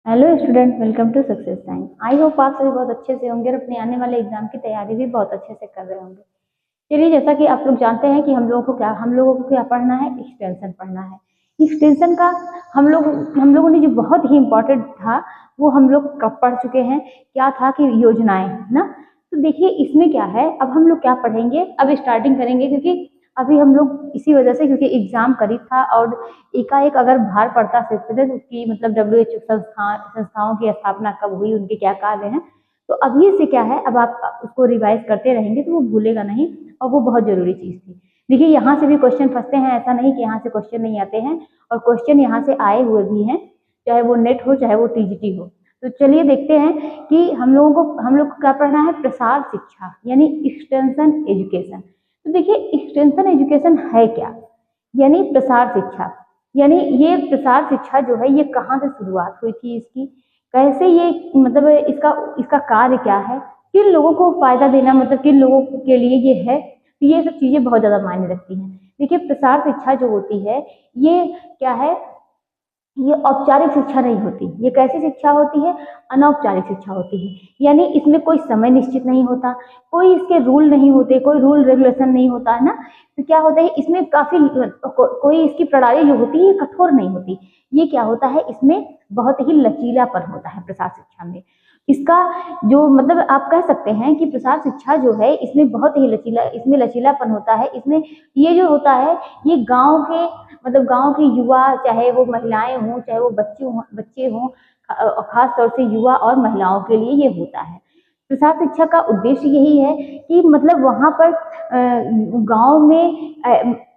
Hello student, welcome to success time. I hope आप सभी बहुत अच्छे से होंगे और अपने आने वाले एग्जाम की तैयारी भी बहुत अच्छे से कर रहे होंगे। चलिए, जैसा कि आप लोग जानते हैं कि हम लोगों को क्या पढ़ना है, एक्सटेंशन पढ़ना है। एक्सटेंशन का हम लोगों ने जो बहुत ही इम्पोर्टेंट था वो हम लोग कब पढ़ चुके हैं। क्या था कि योजनाएं ना। तो देखिए इसमें क्या है, अब हम लोग क्या पढ़ेंगे, अब स्टार्टिंग करेंगे क्योंकि अभी हम लोग इसी वजह से, क्योंकि एग्जाम करीब था और एकाएक अगर बाहर पड़ता सिर्फ उसकी मतलब WHO संस्थाओं की स्थापना कब हुई, उनके क्या कार्य हैं, तो अभी से क्या है, अब आप उसको रिवाइज करते रहेंगे तो वो भूलेगा नहीं और वो बहुत जरूरी चीज थी। देखिए यहाँ से भी क्वेश्चन फंसते हैं, ऐसा नहीं कि यहाँ से क्वेश्चन नहीं आते हैं, और क्वेश्चन यहाँ से आए हुए भी हैं, चाहे वो नेट हो चाहे वो TGT हो। तो चलिए देखते हैं कि हम लोग को क्या पढ़ना है, प्रसार शिक्षा यानी एक्सटेंशन एजुकेशन। तो देखिए एक्सटेंशन एजुकेशन है क्या, यानी प्रसार शिक्षा। यानी ये प्रसार शिक्षा जो है ये कहाँ से शुरुआत हुई थी इसकी, कैसे ये मतलब इसका इसका कार्य क्या है, किन लोगों को फायदा देना, मतलब किन लोगों के लिए ये है। तो ये सब चीजें बहुत ज्यादा मायने रखती हैं। देखिए प्रसार शिक्षा जो होती है ये क्या है, ये औपचारिक शिक्षा नहीं होती। ये कैसी शिक्षा होती है, अनौपचारिक शिक्षा होती है। यानी इसमें कोई समय निश्चित नहीं होता, कोई इसके रूल नहीं होते, कोई रूल रेगुलेशन नहीं होता है ना। तो क्या होता है इसमें काफी कोई इसकी प्रणाली जो होती है कठोर नहीं होती। ये क्या होता है, इसमें बहुत ही लचीलापन होता है प्रसार शिक्षा में। इसका जो मतलब आप कह सकते हैं कि प्रसार शिक्षा जो है इसमें बहुत ही इसमें लचीलापन होता है। इसमें ये जो होता है ये गांव के मतलब गांव के युवा, चाहे वो महिलाएं हों चाहे वो बच्चे हों, खास तौर से युवा और महिलाओं के लिए ये होता है। प्रसार शिक्षा का उद्देश्य यही है कि मतलब वहाँ पर गांव में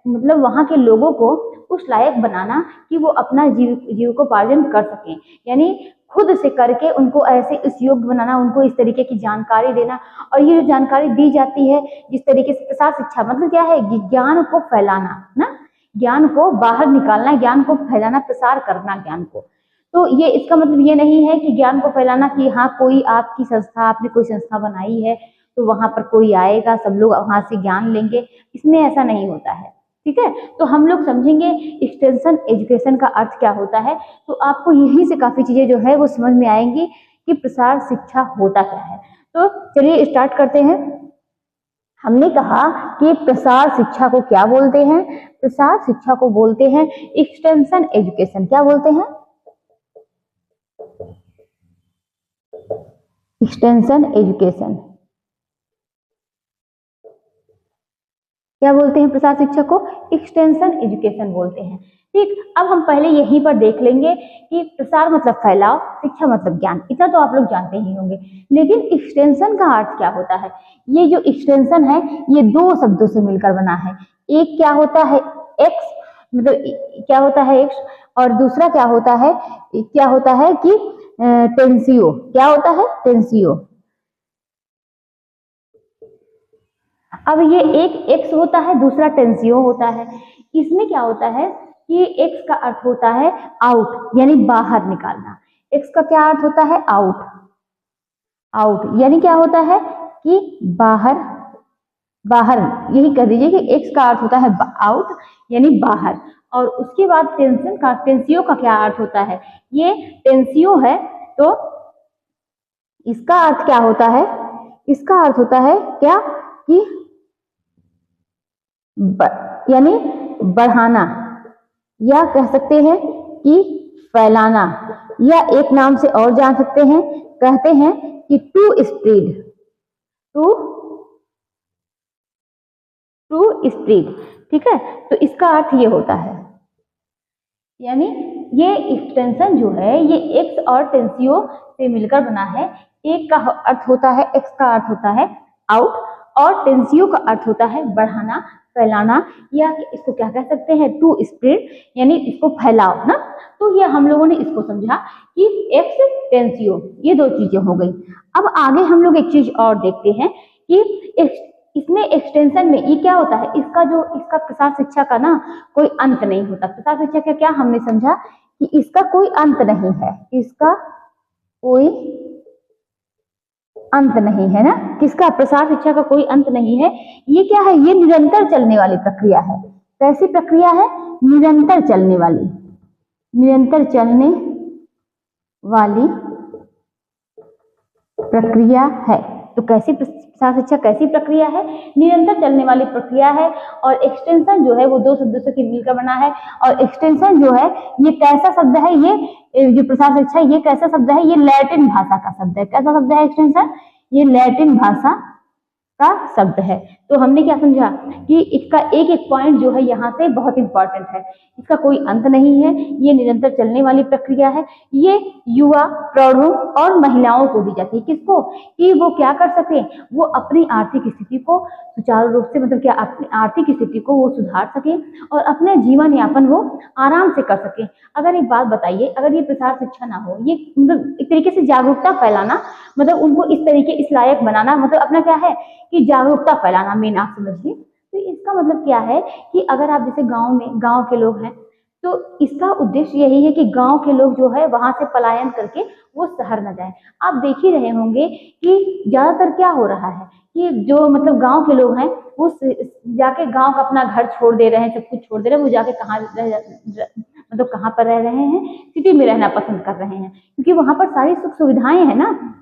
मतलब वहाँ के लोगों को उस लायक बनाना कि वो अपना जीविकोपार्जन कर सकें। यानी खुद से करके उनको ऐसे इस योग्य बनाना, उनको इस तरीके की जानकारी देना। और ये जो जानकारी दी जाती है जिस तरीके से, प्रसार शिक्षा मतलब क्या है, ज्ञान को फैलाना ना, ज्ञान को बाहर निकालना, ज्ञान को फैलाना, प्रसार करना ज्ञान को। तो ये इसका मतलब ये नहीं है कि ज्ञान को फैलाना कि हाँ कोई आपकी संस्था, आपने कोई संस्था बनाई है तो वहां पर कोई आएगा, सब लोग वहां से ज्ञान लेंगे, इसमें ऐसा नहीं होता है। ठीक है, तो हम लोग समझेंगे एक्सटेंशन एजुकेशन का अर्थ क्या होता है। तो आपको यहीं से काफी चीजें जो है वो समझ में आएंगी कि प्रसार शिक्षा होता क्या है। तो चलिए स्टार्ट करते हैं। हमने कहा कि प्रसार शिक्षा को क्या बोलते हैं, प्रसार शिक्षा को बोलते हैं एक्सटेंशन एजुकेशन। क्या बोलते हैं, एक्सटेंशन एजुकेशन। क्या बोलते हैं प्रसार शिक्षा को, एक्सटेंशन एजुकेशन बोलते हैं। ठीक, अब हम पहले यहीं पर देख लेंगे कि प्रसार मतलब फैलाव, शिक्षा मतलब ज्ञान, इतना तो आप लोग जानते ही होंगे। लेकिन एक्सटेंशन का अर्थ क्या होता है। ये जो एक्सटेंशन है ये दो शब्दों से मिलकर बना है। एक क्या होता है एक्स, मतलब क्या होता है एक्स, और दूसरा क्या होता है कि टेंसियो। क्या होता है, टेंसियो। अब ये एक एक्स होता है, दूसरा टेंसियो होता है। इसमें क्या होता है कि एक्स का अर्थ होता है आउट, यानी बाहर निकालना। एक्स का क्या अर्थ होता है, आउट। आउट यानी क्या होता है कि बाहर, बाहर, यही कह दीजिए कि एक्स का अर्थ होता है आउट यानी बाहर। और उसके बाद टेंसियो का क्या अर्थ होता है, ये टेंसियो है तो इसका अर्थ क्या होता है, इसका अर्थ होता है क्या कि यानी बढ़ाना, या कह सकते हैं कि फैलाना, या एक नाम से और जान सकते हैं, कहते हैं कि टू स्प्रेड, टू स्प्रेड। ठीक है, तो इसका अर्थ ये होता है। यानी ये एक्सटेंशन जो है ये एक्स और टेंसियो से मिलकर बना है। एक का अर्थ होता है, एक्स का अर्थ होता है आउट, और टेंसियो का अर्थ होता है बढ़ाना, फैलाना, या इसको क्या कह सकते हैं, टू स्प्रेड, यानी इसको फैलाओ ना। तो ये हम लोगों ने इसको समझा कि एक्स टेंसियो, ये दो चीजें हो गई। अब आगे हम लोग एक चीज और देखते हैं कि इसमें एक्सटेंशन में ये क्या होता है, इसका प्रसार शिक्षा का ना कोई अंत नहीं होता। प्रसार शिक्षा का क्या हमने समझा कि इसका कोई अंत नहीं है, इसका कोई अंत नहीं है ना, किसका, प्रसार शिक्षा का कोई अंत नहीं है। ये क्या है, ये निरंतर चलने वाली प्रक्रिया है। कैसी प्रक्रिया है, निरंतर चलने वाली, निरंतर चलने वाली प्रक्रिया है। तो कैसी प्रसार शिक्षा कैसी प्रक्रिया है? निरंतर चलने वाली प्रक्रिया है। और एक्सटेंशन जो है वो दो शब्दों से मिलकर बना है। और एक्सटेंशन जो है ये कैसा शब्द है? ये जो प्रसार शिक्षा ये कैसा शब्द है? ये लैटिन भाषा का शब्द है। कैसा शब्द है एक्सटेंशन? ये लैटिन भाषा का शब्द है। तो हमने क्या समझा कि इसका एक एक पॉइंट जो है यहाँ से बहुत इंपॉर्टेंट है। इसका कोई अंत नहीं है, ये निरंतर चलने वाली प्रक्रिया है। ये युवा, प्रौढ़ों और महिलाओं को दी जाती है। किसको? कि वो क्या कर सके, वो अपनी आर्थिक स्थिति को सुचारू रूप से मतलब क्या अपनी आर्थिक स्थिति को वो सुधार सके और अपने जीवन यापन वो आराम से कर सके। अगर एक बात बताइए, अगर ये प्रसार शिक्षा ना हो, ये मतलब एक तरीके से जागरूकता फैलाना, मतलब उनको इस तरीके इस लायक बनाना, मतलब अपना क्या है कि जागरूकता फैलाना मेन आप समझिए। तो इसका मतलब क्या है कि अगर आप जैसे गांव में गांव के लोग हैं तो इसका उद्देश्य यही है कि गांव के लोग जो है वहां से पलायन करके वो शहर न जाए। आप देख ही रहे होंगे कि ज्यादातर क्या हो रहा है कि जो मतलब गांव के लोग हैं वो जाके गांव का अपना घर छोड़ दे रहे हैं, सब कुछ छोड़ दे रहे हैं, वो जाके कहाँ मतलब कहाँ पर रह रहे हैं? सिटी में रहना पसंद कर रहे हैं, क्योंकि वहां पर सारी सुख सुविधाएं हैं ना।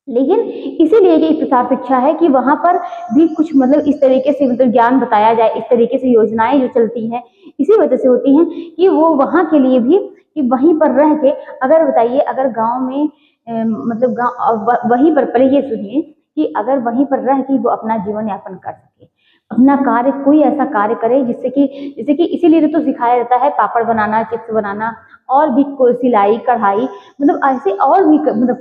लेकिन इसीलिए ये प्रसार शिक्षा है कि वहां पर भी कुछ मतलब इस तरीके से मतलब ज्ञान बताया जाए, इस तरीके से योजनाएं जो चलती हैं इसी वजह से होती हैं कि वो वहां के लिए भी कि वहीं पर रह के, अगर बताइए अगर गांव में मतलब गांव वहीं पर पहले ये सुनिए कि अगर वहीं पर रह के वो अपना जीवन यापन कर सके, अपना कार्य कोई ऐसा कार्य करे जिससे कि जैसे कि इसीलिए तो सिखाया जाता है पापड़ बनाना, चिप्स बनाना और भी कोई सिलाई कढ़ाई, मतलब ऐसे और भी मतलब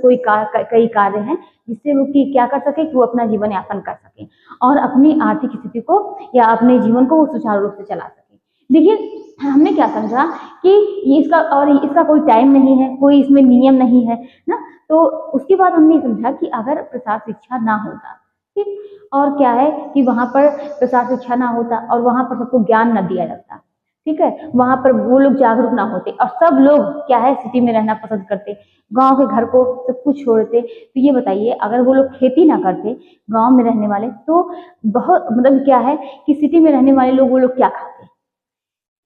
कई कार्य हैं जिससे वो कि क्या कर सके कि वो अपना जीवन यापन कर सके और अपनी आर्थिक स्थिति को या अपने जीवन को वो सुचारू रूप से चला सके। देखिए हमने क्या समझा कि ये इसका कोई टाइम नहीं है, कोई इसमें नियम नहीं है ना। तो उसके बाद हमने समझा कि अगर प्रसार शिक्षा ना होता, ठीक, और क्या है कि वहां पर प्रसार शिक्षा ना होता और वहां पर सबको ज्ञान न दिया जाता, ठीक है, वहां पर वो लोग जागरूक ना होते और सब लोग क्या है सिटी में रहना पसंद करते, गांव के घर को सब कुछ छोड़ते। तो ये बताइए अगर वो लोग खेती ना करते गांव में रहने वाले, तो बहुत मतलब क्या है कि सिटी में रहने वाले लोग वो लोग क्या खाते?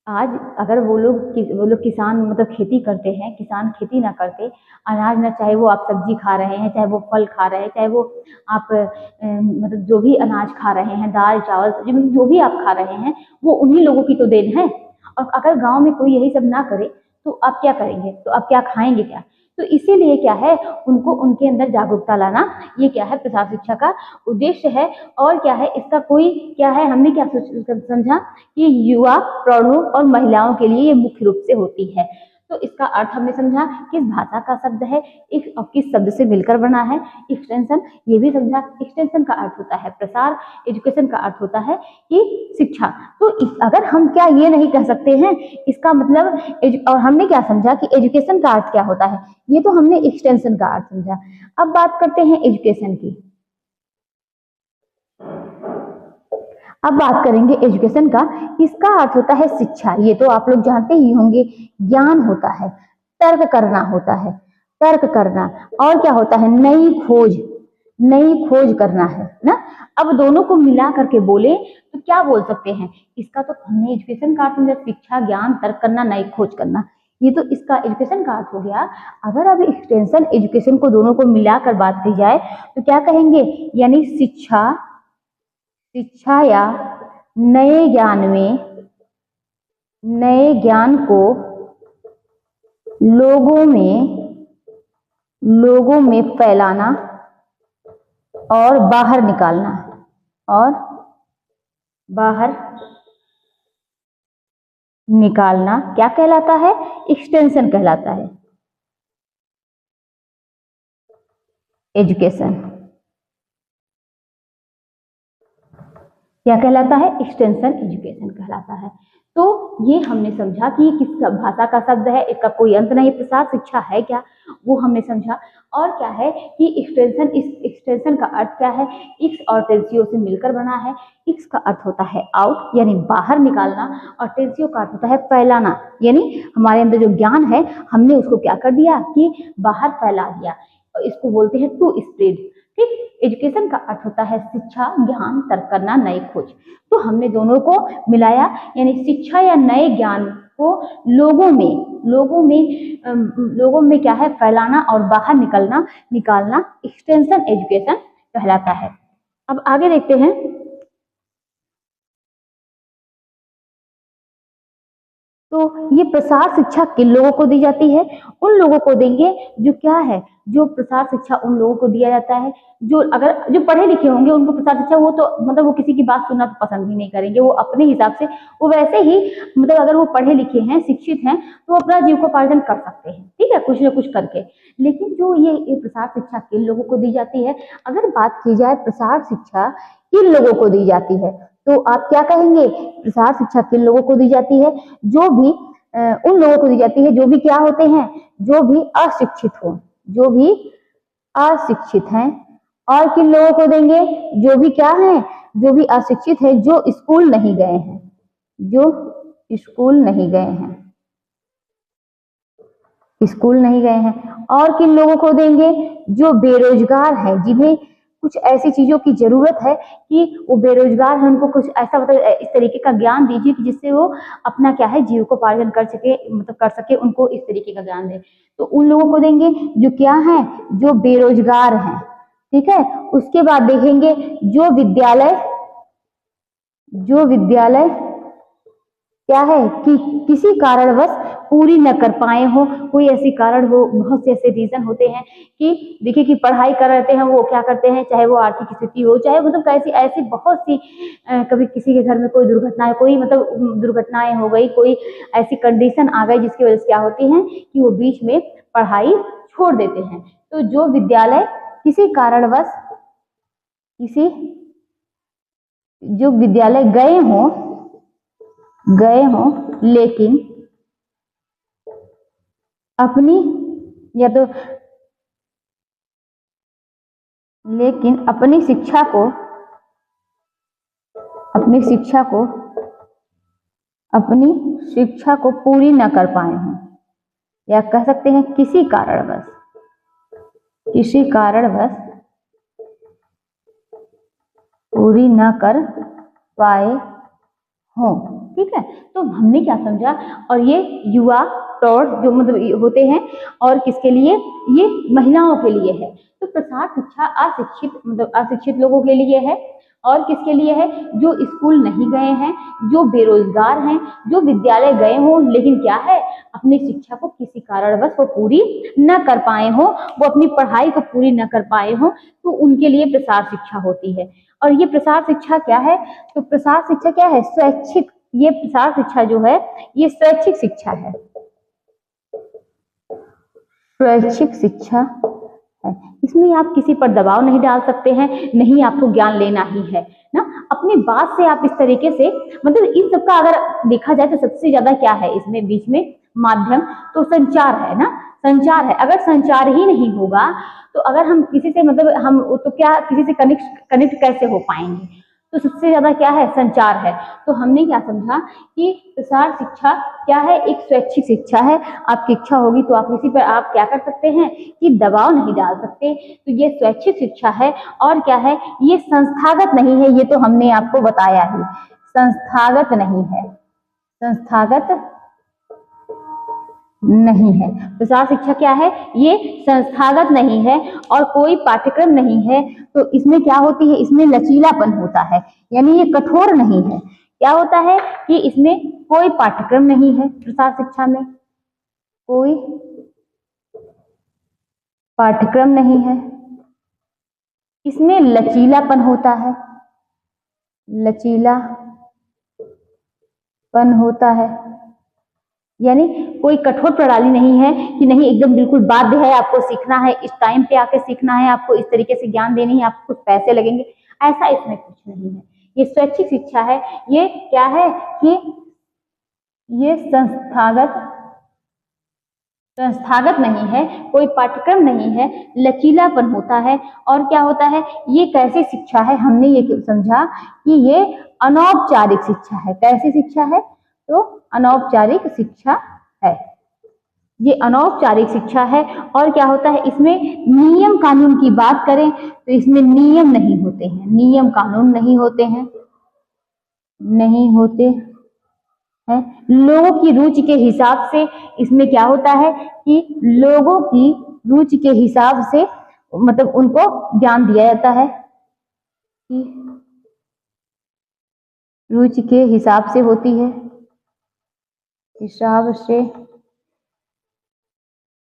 आज अगर वो लोग किसान मतलब खेती करते हैं, किसान खेती ना करते, अनाज ना, चाहे वो आप सब्जी खा रहे हैं, चाहे वो फल खा रहे हैं, चाहे वो आप मतलब जो भी अनाज खा रहे हैं, दाल चावल सब्जी मतलब जो भी आप खा रहे हैं वो उन्हीं लोगों की तो देन है। और अगर गांव में कोई यही सब ना करे तो आप क्या करेंगे? तो आप क्या खाएंगे क्या? तो इसीलिए क्या है उनको उनके अंदर जागरूकता लाना, ये क्या है प्रसार शिक्षा का उद्देश्य है। और क्या है इसका कोई क्या है हमने क्या समझा कि युवा, प्रौढ़ों और महिलाओं के लिए ये मुख्य रूप से होती है। तो इसका अर्थ हमने समझा किस भाषा का शब्द है, एक और किस शब्द से मिलकर बना है। एक्सटेंशन ये भी समझा, एक्सटेंशन का अर्थ होता है प्रसार, एजुकेशन का अर्थ होता है कि शिक्षा। तो अगर हम क्या ये नहीं कह सकते हैं इसका मतलब और हमने क्या समझा कि एजुकेशन का अर्थ क्या होता है, ये तो हमने एक्सटेंशन का अर्थ समझा। अब बात करते हैं एजुकेशन की। अब बात करेंगे एजुकेशन का। इसका अर्थ होता है शिक्षा, ये तो आप लोग जानते ही होंगे, ज्ञान होता है, तर्क करना होता है, तर्क करना, और क्या होता है नई खोज करना है ना। अब दोनों को मिला करके बोले तो क्या बोल सकते हैं? इसका तो हमने एजुकेशन का अर्थ समझा, शिक्षा, ज्ञान, तर्क करना, नई खोज करना, ये तो इसका एजुकेशन का अर्थ हो गया। अगर अब एक्सटेंशन एजुकेशन को दोनों को मिलाकर बात की जाए तो क्या कहेंगे? यानी शिक्षा या नए ज्ञान को लोगों में फैलाना और बाहर निकालना क्या कहलाता है? एक्सटेंशन कहलाता है। एजुकेशन क्या कहलाता है? एक्सटेंशन एजुकेशन कहलाता है। तो ये हमने समझा कि किस भाषा का शब्द है, इसका कोई अंत नहीं, प्रसार शिक्षा है क्या वो हमने समझा। और क्या है कि एक्सटेंशन का अर्थ क्या है? इक्स और टेंसियो से मिलकर बना है। इक्स का अर्थ होता है आउट यानी बाहर निकालना, और टेंसियो का अर्थ होता है फैलाना, यानी हमारे अंदर जो ज्ञान है हमने उसको क्या कर दिया कि बाहर फैला दिया, और इसको बोलते हैं टू स्प्रेड। ठीक, एजुकेशन का अर्थ होता है शिक्षा, ज्ञान, तर्क करना, नई खोज। तो हमने दोनों को मिलाया, यानी शिक्षा या नए ज्ञान को लोगों में क्या है, फैलाना और बाहर निकालना एक्सटेंशन एजुकेशन कहलाता है। अब आगे देखते हैं। तो ये प्रसार शिक्षा किन लोगों को दी जाती है? उन लोगों को देंगे जो क्या है, जो प्रसार शिक्षा उन लोगों को दिया जाता है जो पढ़े लिखे होंगे, उनको प्रसार शिक्षा, वो तो मतलब वो किसी की बात सुनना तो पसंद ही नहीं करेंगे, वो अपने हिसाब से, वो वैसे ही मतलब अगर वो पढ़े लिखे हैं, शिक्षित हैं, तो अपना जीविकोपार्जन कर सकते हैं, ठीक है, कुछ ना कुछ करके। लेकिन जो ये प्रसार शिक्षा किन लोगों को दी जाती है, अगर बात की जाए प्रसार शिक्षा किन लोगों को दी जाती है, तो आप क्या कहेंगे? प्रसार शिक्षा किन लोगों को दी जाती है? जो भी उन लोगों को दी जाती है जो भी क्या होते हैं, जो भी अशिक्षित हो, जो भी अशिक्षित हैं। और किन लोगों को देंगे? जो भी क्या है, जो भी अशिक्षित है, जो स्कूल नहीं गए हैं, जो स्कूल नहीं गए हैं, स्कूल नहीं गए हैं। और किन लोगों को देंगे? जो बेरोजगार हैं, जिन्हें कुछ ऐसी चीजों की जरूरत है कि वो बेरोजगार हैं, उनको कुछ ऐसा मतलब इस तरीके का ज्ञान दीजिए कि जिससे वो अपना क्या है, जीविकोपार्जन कर सके, मतलब कर सके, उनको इस तरीके का ज्ञान दे। तो उन लोगों को देंगे जो क्या है, जो बेरोजगार हैं, ठीक है। उसके बाद देखेंगे जो विद्यालय क्या है कि किसी कारणवश पूरी न कर पाए हो, कोई ऐसी कारण हो, बहुत से ऐसे रीजन होते हैं कि देखिए कि पढ़ाई कर रहे हैं, वो क्या करते हैं, चाहे वो आर्थिक स्थिति हो, चाहे मतलब कैसी ऐसी बहुत सी कभी किसी के घर में कोई दुर्घटना, कोई मतलब दुर्घटनाएं हो गई, कोई ऐसी कंडीशन आ गई जिसकी वजह से क्या होती है कि वो बीच में पढ़ाई छोड़ देते हैं। तो जो विद्यालय किसी कारणवश जो विद्यालय गए हों लेकिन अपनी शिक्षा को पूरी न कर पाए हों, या कह सकते हैं किसी कारणवश पूरी न कर पाए हों, ठीक है। तो हमने क्या समझा, और ये युवा प्रौढ़ जो मतलब होते हैं, और किसके लिए, ये महिलाओं के लिए है। तो प्रसार शिक्षा अशिक्षित लोगों के लिए है, और किसके लिए है? जो स्कूल नहीं गए हैं, जो बेरोजगार हैं, जो विद्यालय गए हों लेकिन क्या है, अपनी शिक्षा को किसी कारणवश वो पूरी न कर पाए हों, वो अपनी पढ़ाई को पूरी न कर पाए हों, तो उनके लिए प्रसार शिक्षा होती है। और ये प्रसार शिक्षा क्या है? तो प्रसार शिक्षा क्या है? स्वैच्छिक, ये प्रसार शिक्षा जो है ये स्वैच्छिक शिक्षा है, स्वैच्छिक शिक्षा है। इसमें आप किसी पर दबाव नहीं डाल सकते हैं, नहीं आपको ज्ञान लेना ही है ना, अपनी बात से आप इस तरीके से, मतलब इन सबका अगर देखा जाए तो सबसे ज्यादा क्या है इसमें बीच में माध्यम, तो संचार है ना, संचार है। अगर संचार ही नहीं होगा तो अगर हम किसी से मतलब हम तो क्या किसी से कनेक्ट कैसे हो पाएंगे? तो सबसे ज्यादा क्या है? संचार है। तो हमने क्या समझा कि प्रसार शिक्षा क्या है? एक स्वैच्छिक शिक्षा है। आपकी इच्छा होगी तो आप किसी पर आप क्या कर सकते हैं कि दबाव नहीं डाल सकते। तो ये स्वैच्छिक शिक्षा है, और क्या है, ये संस्थागत नहीं है, ये तो हमने आपको बताया ही, संस्थागत नहीं है, संस्थागत नहीं है। प्रसार शिक्षा क्या है? ये संस्थागत नहीं है और कोई पाठ्यक्रम नहीं है। तो इसमें क्या होती है? इसमें लचीलापन होता है, यानी ये कठोर नहीं है। क्या होता है कि इसमें कोई पाठ्यक्रम नहीं है, प्रसार शिक्षा में कोई पाठ्यक्रम नहीं है, इसमें लचीलापन होता है, लचीलापन होता है, यानी कोई कठोर प्रणाली नहीं है कि नहीं एकदम बिल्कुल बाध्य है, आपको सीखना है, इस टाइम पे आके सीखना है, आपको इस तरीके से ज्ञान देनी है, आपको कुछ पैसे लगेंगे, ऐसा इसमें कुछ नहीं है। ये स्वैच्छिक शिक्षा है। ये क्या है कि ये संस्थागत नहीं है, कोई पाठ्यक्रम नहीं है, लचीलापन होता है। और क्या होता है? ये कैसी शिक्षा है? हमने ये समझा कि ये अनौपचारिक शिक्षा है। कैसी शिक्षा है? तो अनौपचारिक शिक्षा है, ये अनौपचारिक शिक्षा है। और क्या होता है? इसमें नियम कानून की बात करें तो इसमें नियम नहीं होते हैं, नियम कानून नहीं होते हैं, नहीं होते है लोगों की रुचि के हिसाब से। इसमें क्या होता है कि लोगों की रुचि के हिसाब से मतलब उनको ज्ञान दिया जाता है कि रुचि के हिसाब से होती है, हिसाब से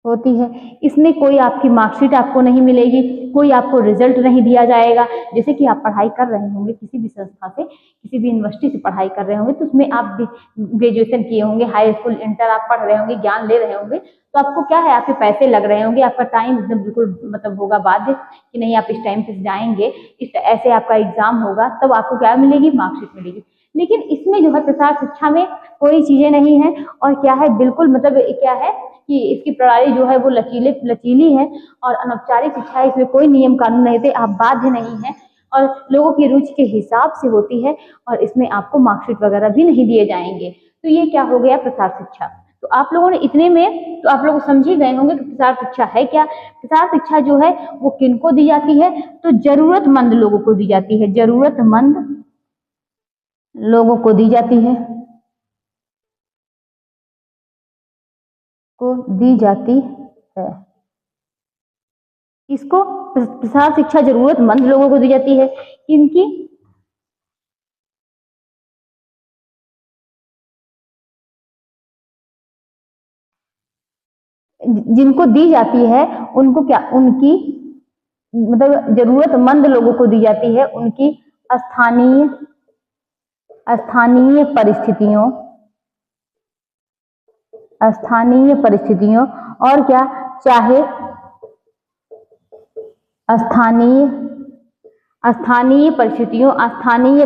होती है। इसमें कोई आपकी मार्कशीट आपको नहीं मिलेगी, कोई आपको रिजल्ट नहीं दिया जाएगा। जैसे कि आप पढ़ाई कर रहे होंगे किसी भी संस्था से, किसी भी यूनिवर्सिटी से पढ़ाई कर रहे होंगे, तो उसमें आप ग्रेजुएशन किए होंगे, हाई स्कूल इंटर आप पढ़ रहे होंगे, ज्ञान ले रहे होंगे, तो आपको क्या है, आपके पैसे लग रहे होंगे, आपका टाइम एकदम बिल्कुल मतलब होगा बाध्य कि नहीं आप इस टाइम पे जाएंगे, इस ऐसे आपका एग्जाम होगा, तब आपको क्या मिलेगी, मार्कशीट मिलेगी। लेकिन इसमें जो है प्रसार शिक्षा में कोई चीजें नहीं है, और क्या है बिल्कुल मतलब क्या है कि इसकी प्रणाली जो है वो लचीली है, और अनौपचारिक शिक्षा है, इसमें कोई नियम कानून नहीं थे, आप बाध्य नहीं है, और लोगों की रुचि के हिसाब से होती है, और इसमें आपको मार्कशीट वगैरह भी नहीं दिए जाएंगे। तो ये क्या हो गया, प्रसार शिक्षा। तो आप लोगों ने इतने में तो आप लोग समझ ही गए होंगे कि प्रसार शिक्षा है क्या। प्रसार शिक्षा जो है वो किनको दी जाती है, तो जरूरतमंद लोगों को दी जाती है, जरूरतमंद लोगों को दी जाती है, को दी जाती है। इसको प्रसार शिक्षा जरूरतमंद लोगों को दी जाती है, इनकी जिनको दी जाती है उनको क्या, उनकी मतलब जरूरतमंद लोगों को दी जाती है, उनकी स्थानीय स्थानीय परिस्थितियों स्थानीय परिस्थितियों और क्या, चाहे स्थानीय स्थानीय परिस्थितियों, स्थानीय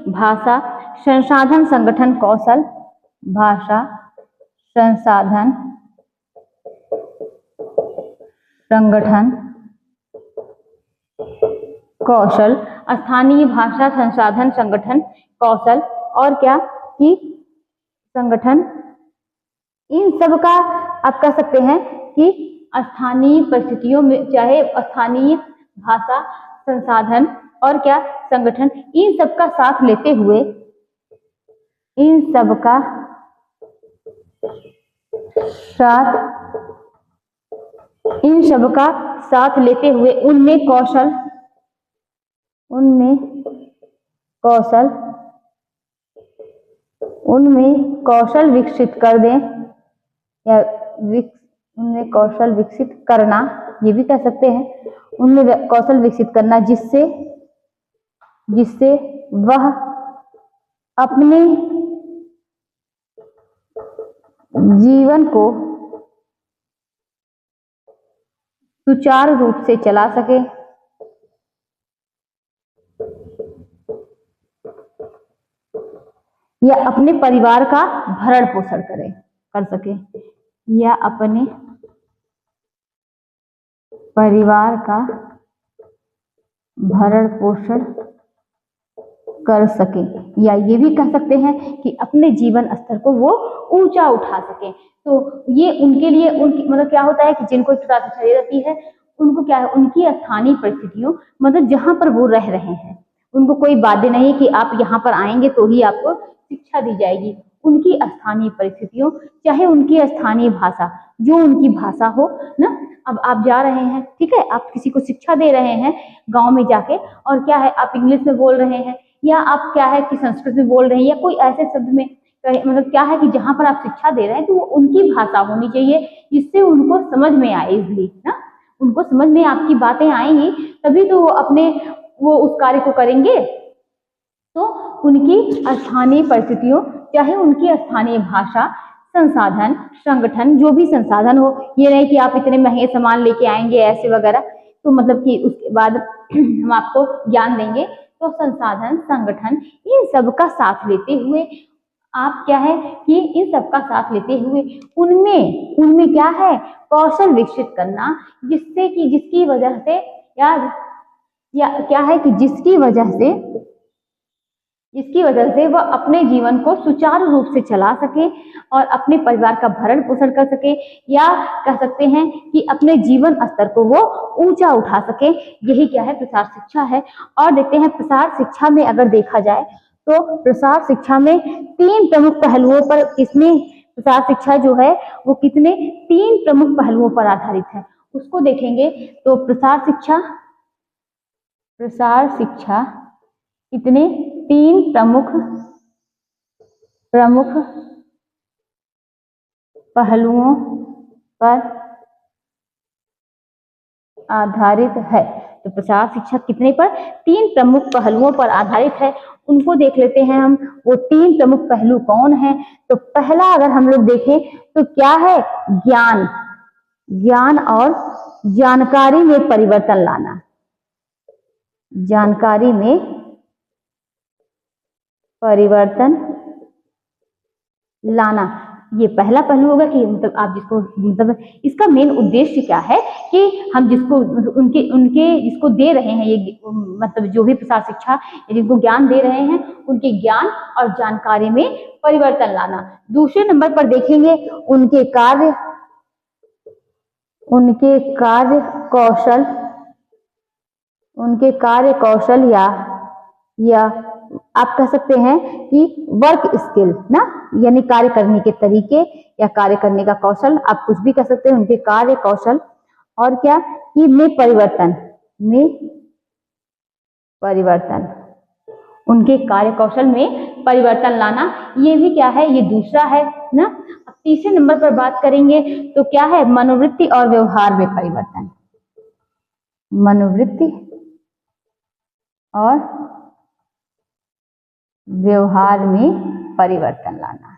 भाषा संसाधन संगठन कौशल, भाषा संसाधन संगठन कौशल, स्थानीय भाषा संसाधन संगठन कौशल और क्या कि संगठन, इन सब का आप कह सकते हैं कि स्थानीय परिस्थितियों में, चाहे स्थानीय भाषा संसाधन और क्या संगठन, इन सब का साथ लेते हुए, इन सब का साथ लेते हुए उनमें कौशल विकसित कर दें, या उनमें कौशल विकसित करना, ये भी कह सकते हैं, उनमें कौशल विकसित करना जिससे वह अपने जीवन को सुचारू रूप से चला सके, या अपने परिवार का भरण पोषण कर सके, या अपने परिवार का भरण पोषण कर सके, या ये भी कह सकते हैं कि अपने जीवन स्तर को वो ऊंचा उठा सके। तो ये उनके लिए उनकी मतलब क्या होता है कि जिनको प्रसार शिक्षा दी जाती है उनको क्या है, उनकी स्थानीय परिस्थितियों मतलब जहां पर वो रह रहे हैं, उनको कोई बाध्य नहीं कि आप यहाँ पर आएंगे तो ही आपको शिक्षा दी जाएगी। उनकी स्थानीय परिस्थितियों, चाहे उनकी स्थानीय भाषा, जो उनकी भाषा हो ना। अब आप जा रहे हैं, ठीक है, आप किसी को शिक्षा दे रहे हैं गांव में जाके, और क्या है आप इंग्लिश में बोल रहे हैं, या आप क्या है कि संस्कृत में बोल रहे हैं, या कोई ऐसे शब्द में मतलब क्या है कि जहां पर आप शिक्षा दे रहे हैं तो वो उनकी भाषा होनी चाहिए, जिससे उनको समझ में आए इजली ना, उनको समझ में आपकी बातें आएंगी तभी तो वो उस कार्य को करेंगे। तो उनकी स्थानीय परिस्थितियों, चाहे उनकी स्थानीय भाषा संसाधन संगठन, जो भी संसाधन हो, ये नहीं कि आप इतने महंगे सामान लेके आएंगे ऐसे वगैरह, तो मतलब कि उसके बाद हम आपको ज्ञान देंगे। तो संसाधन संगठन इन सब का साथ लेते हुए आप क्या है कि इन सब का साथ लेते हुए उनमें क्या है, कौशल विकसित करना, जिसकी वजह से या क्या है कि जिसकी वजह से वह अपने जीवन को सुचारू रूप से चला सके और अपने परिवार का भरण पोषण कर सके, या कह सकते हैं कि अपने जीवन स्तर को वो ऊंचा उठा सके। यही क्या है, प्रसार शिक्षा है। और देखते हैं प्रसार शिक्षा में अगर देखा जाए तो प्रसार शिक्षा में 3 प्रमुख पहलुओं पर किसमें प्रसार शिक्षा जो है वो कितने 3 प्रमुख पहलुओं पर आधारित है, उसको देखेंगे। तो प्रसार शिक्षा कितने 3 प्रमुख पहलुओं पर आधारित है। तो प्रसार शिक्षा कितने पर 3 प्रमुख पहलुओं पर आधारित है, उनको देख लेते हैं हम। वो 3 प्रमुख पहलू कौन है? तो पहला अगर हम लोग देखें तो क्या है, ज्ञान और जानकारी में परिवर्तन लाना। जानकारी में परिवर्तन लाना, ये पहला पहलू होगा कि मतलब आप जिसको मतलब इसका मेन उद्देश्य क्या है कि हम जिसको उनके जिसको दे रहे हैं ये मतलब जो भी प्रसार शिक्षा जिनको ज्ञान दे रहे हैं उनके ज्ञान और जानकारी में परिवर्तन लाना। दूसरे नंबर पर देखेंगे उनके कार्य कौशल या आप कह सकते हैं कि वर्क स्किल ना, यानी कार्य करने के तरीके या कार्य करने का कौशल, आप कुछ भी कह सकते हैं। उनके कार्य कौशल और क्या कि में परिवर्तन उनके कार्य कौशल में परिवर्तन लाना, ये भी क्या है, ये दूसरा है ना। अब तीसरे नंबर पर बात करेंगे तो क्या है, मनोवृत्ति और व्यवहार में परिवर्तन। मनोवृत्ति और व्यवहार में परिवर्तन लाना,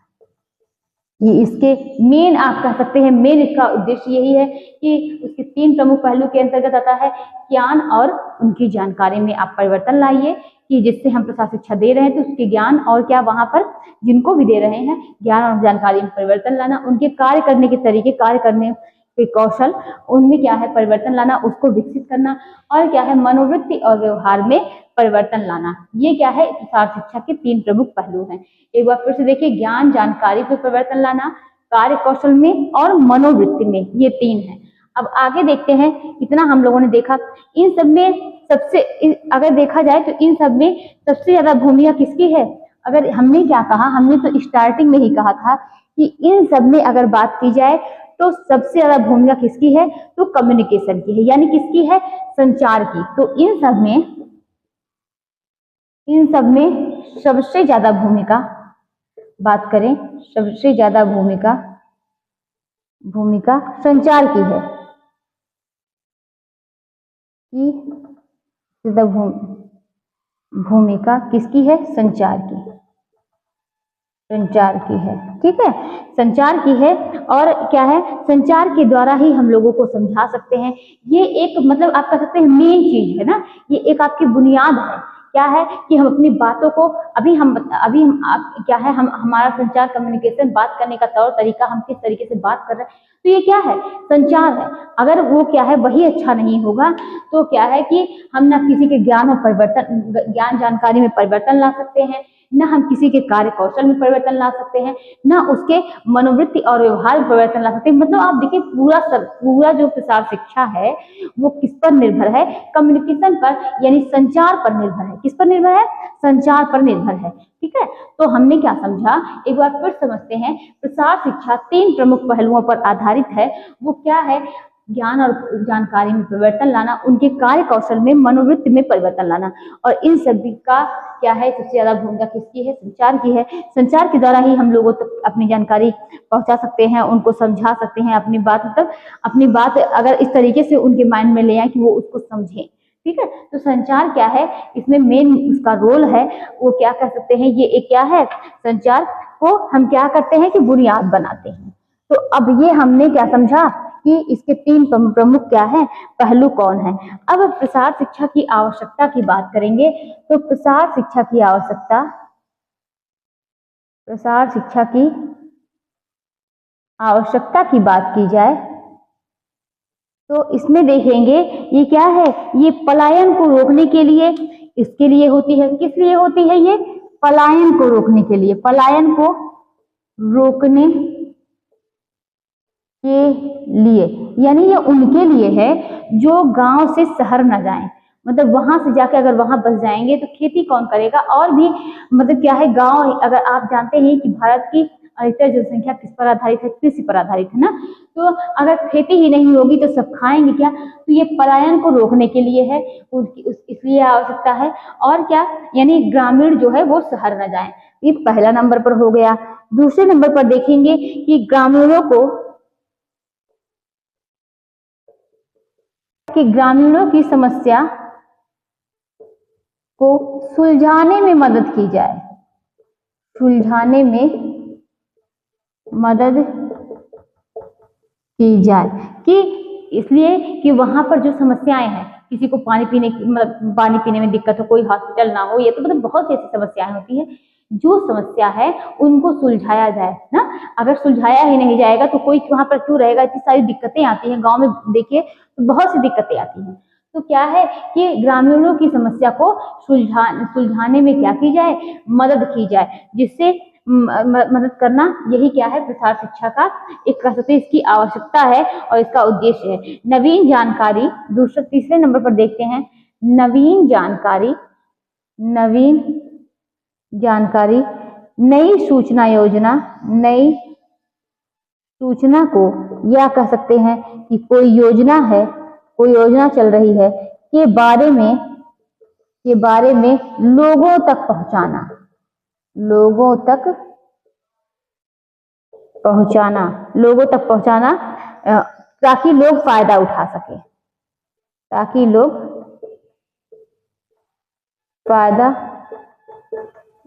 ये इसके मेन आप कह सकते हैं, मेन इसका उद्देश्य यही है कि उसके 3 प्रमुख पहलू के अंतर्गत आता है ज्ञान और उनकी जानकारी में आप परिवर्तन लाइए, कि जिससे हम प्रसार शिक्षा दे रहे हैं तो उसके ज्ञान और क्या वहां पर जिनको भी दे रहे हैं ज्ञान और जानकारी में परिवर्तन लाना, उनके कार्य करने के तरीके, कार्य करने के कौशल, उनमें क्या है परिवर्तन लाना, उसको विकसित करना, और क्या है मनोवृत्ति और व्यवहार में परिवर्तन लाना। ये क्या है प्रसार शिक्षा के 3 प्रमुख पहलू हैं। एक बार फिर से देखिए, ज्ञान जानकारी में परिवर्तन लाना, कार्य कौशल में और मनोवृत्ति में, ये 3 है। अब आगे देखते हैं, इतना हम लोगों ने देखा, इन सब में सबसे अगर देखा जाए तो इन सब में सबसे ज्यादा भूमिका किसकी है? अगर हमने क्या कहा, हमने तो स्टार्टिंग में ही कहा था कि इन सब में अगर बात की जाए तो सबसे ज्यादा भूमिका किसकी है? तो कम्युनिकेशन की है, यानी किसकी है? संचार की। तो इन सब में सबसे ज्यादा भूमिका बात करें, सबसे ज्यादा भूमिका संचार की है, कि भूमिका किसकी है? संचार की है, ठीक है, संचार की है। और क्या है, संचार के द्वारा ही हम लोगों को समझा सकते हैं। ये एक मतलब आप कह सकते हैं मेन चीज है ना, ये एक आपकी बुनियाद है। क्या है कि हम अपनी बातों को क्या है, हम हमारा संचार, कम्युनिकेशन, बात करने का तौर तरीका, हम किस तरीके से बात कर रहे हैं, तो ये क्या है? संचार है। अगर वो क्या है वही अच्छा नहीं होगा तो क्या है कि हम ना किसी के ज्ञान जानकारी में परिवर्तन ला सकते हैं, ना हम किसी के कार्य कौशल में परिवर्तन ला सकते हैं, ना उसके मनोवृत्ति और व्यवहार में परिवर्तन ला सकते हैं। मतलब आप देखिए पूरा जो प्रसार शिक्षा है वो किस पर निर्भर है? कम्युनिकेशन पर, यानी संचार पर निर्भर है। किस पर निर्भर है? संचार पर निर्भर है, ठीक है। तो हमने क्या समझा, एक बार फिर समझते हैं। प्रसार शिक्षा 3 प्रमुख पहलुओं पर आधारित है। वो क्या है? ज्ञान और जानकारी में परिवर्तन लाना, उनके कार्य कौशल में, मनोवृत्ति में परिवर्तन लाना, और इन सभी का क्या है सबसे ज्यादा भूमिका किसकी है? संचार की है। संचार के द्वारा ही हम लोगों तक अपनी जानकारी पहुंचा सकते हैं, उनको समझा सकते हैं, अपनी बात अगर इस तरीके से उनके माइंड में ले आए कि वो उसको समझें, ठीक है। तो संचार क्या है, इसमें मेन उसका रोल है, वो क्या कह सकते हैं, ये एक क्या है, संचार को हम क्या करते हैं कि बुनियाद बनाते हैं। तो अब ये हमने क्या समझा कि इसके 3 प्रमुख क्या है, पहलू कौन है। अब प्रसार शिक्षा की आवश्यकता की बात करेंगे। तो प्रसार शिक्षा की आवश्यकता की बात की जाए तो इसमें देखेंगे ये क्या है, ये पलायन को रोकने के लिए, इसके लिए होती है। किस लिए होती है? ये पलायन को रोकने के लिए, पलायन को रोकने के लिए, यानी ये उनके लिए है जो गांव से शहर न जाएं। मतलब वहां से जाके अगर वहां बस जाएंगे तो खेती कौन करेगा। और भी मतलब क्या है, गांव, अगर आप जानते हैं कि भारत की अधिकतर जनसंख्या किस पर आधारित है, कृषि पर आधारित है ना। तो अगर खेती ही नहीं होगी तो सब खाएंगे क्या। तो ये पलायन को रोकने के लिए है, इसलिए आवश्यकता है। और क्या, यानी ग्रामीण जो है वो शहर न जाए। ये पहला नंबर पर हो गया। दूसरे नंबर पर देखेंगे कि ग्रामीणों की समस्या को सुलझाने में मदद की जाए, सुलझाने में मदद की जाए। कि इसलिए कि वहां पर जो समस्याएं हैं, किसी को पानी पीने की, मतलब पानी पीने में दिक्कत हो, कोई हॉस्पिटल ना हो, ये तो मतलब बहुत सी ऐसी समस्याएं होती है। जो समस्या है उनको सुलझाया जाए ना। अगर सुलझाया ही नहीं जाएगा तो कोई वहां पर क्यों रहेगा। इतनी सारी दिक्कतें आती हैं गांव में, देखिए तो बहुत सी दिक्कतें आती हैं। तो क्या है कि ग्रामीणों की समस्या को सुलझाने में क्या की जाए, मदद की जाए। जिससे मदद करना, यही क्या है, प्रसार शिक्षा का एक कह सकते हैं इसकी आवश्यकता है और इसका उद्देश्य है। नवीन जानकारी, तीसरे नंबर पर देखते हैं, नवीन जानकारी, नवीन जानकारी, नई सूचना योजना, नई सूचना को, या कह सकते हैं कि कोई योजना है, कोई योजना चल रही है के बारे में लोगों तक पहुंचाना, लोगों तक पहुंचाना, ताकि लोग फायदा उठा सके, ताकि लोग फायदा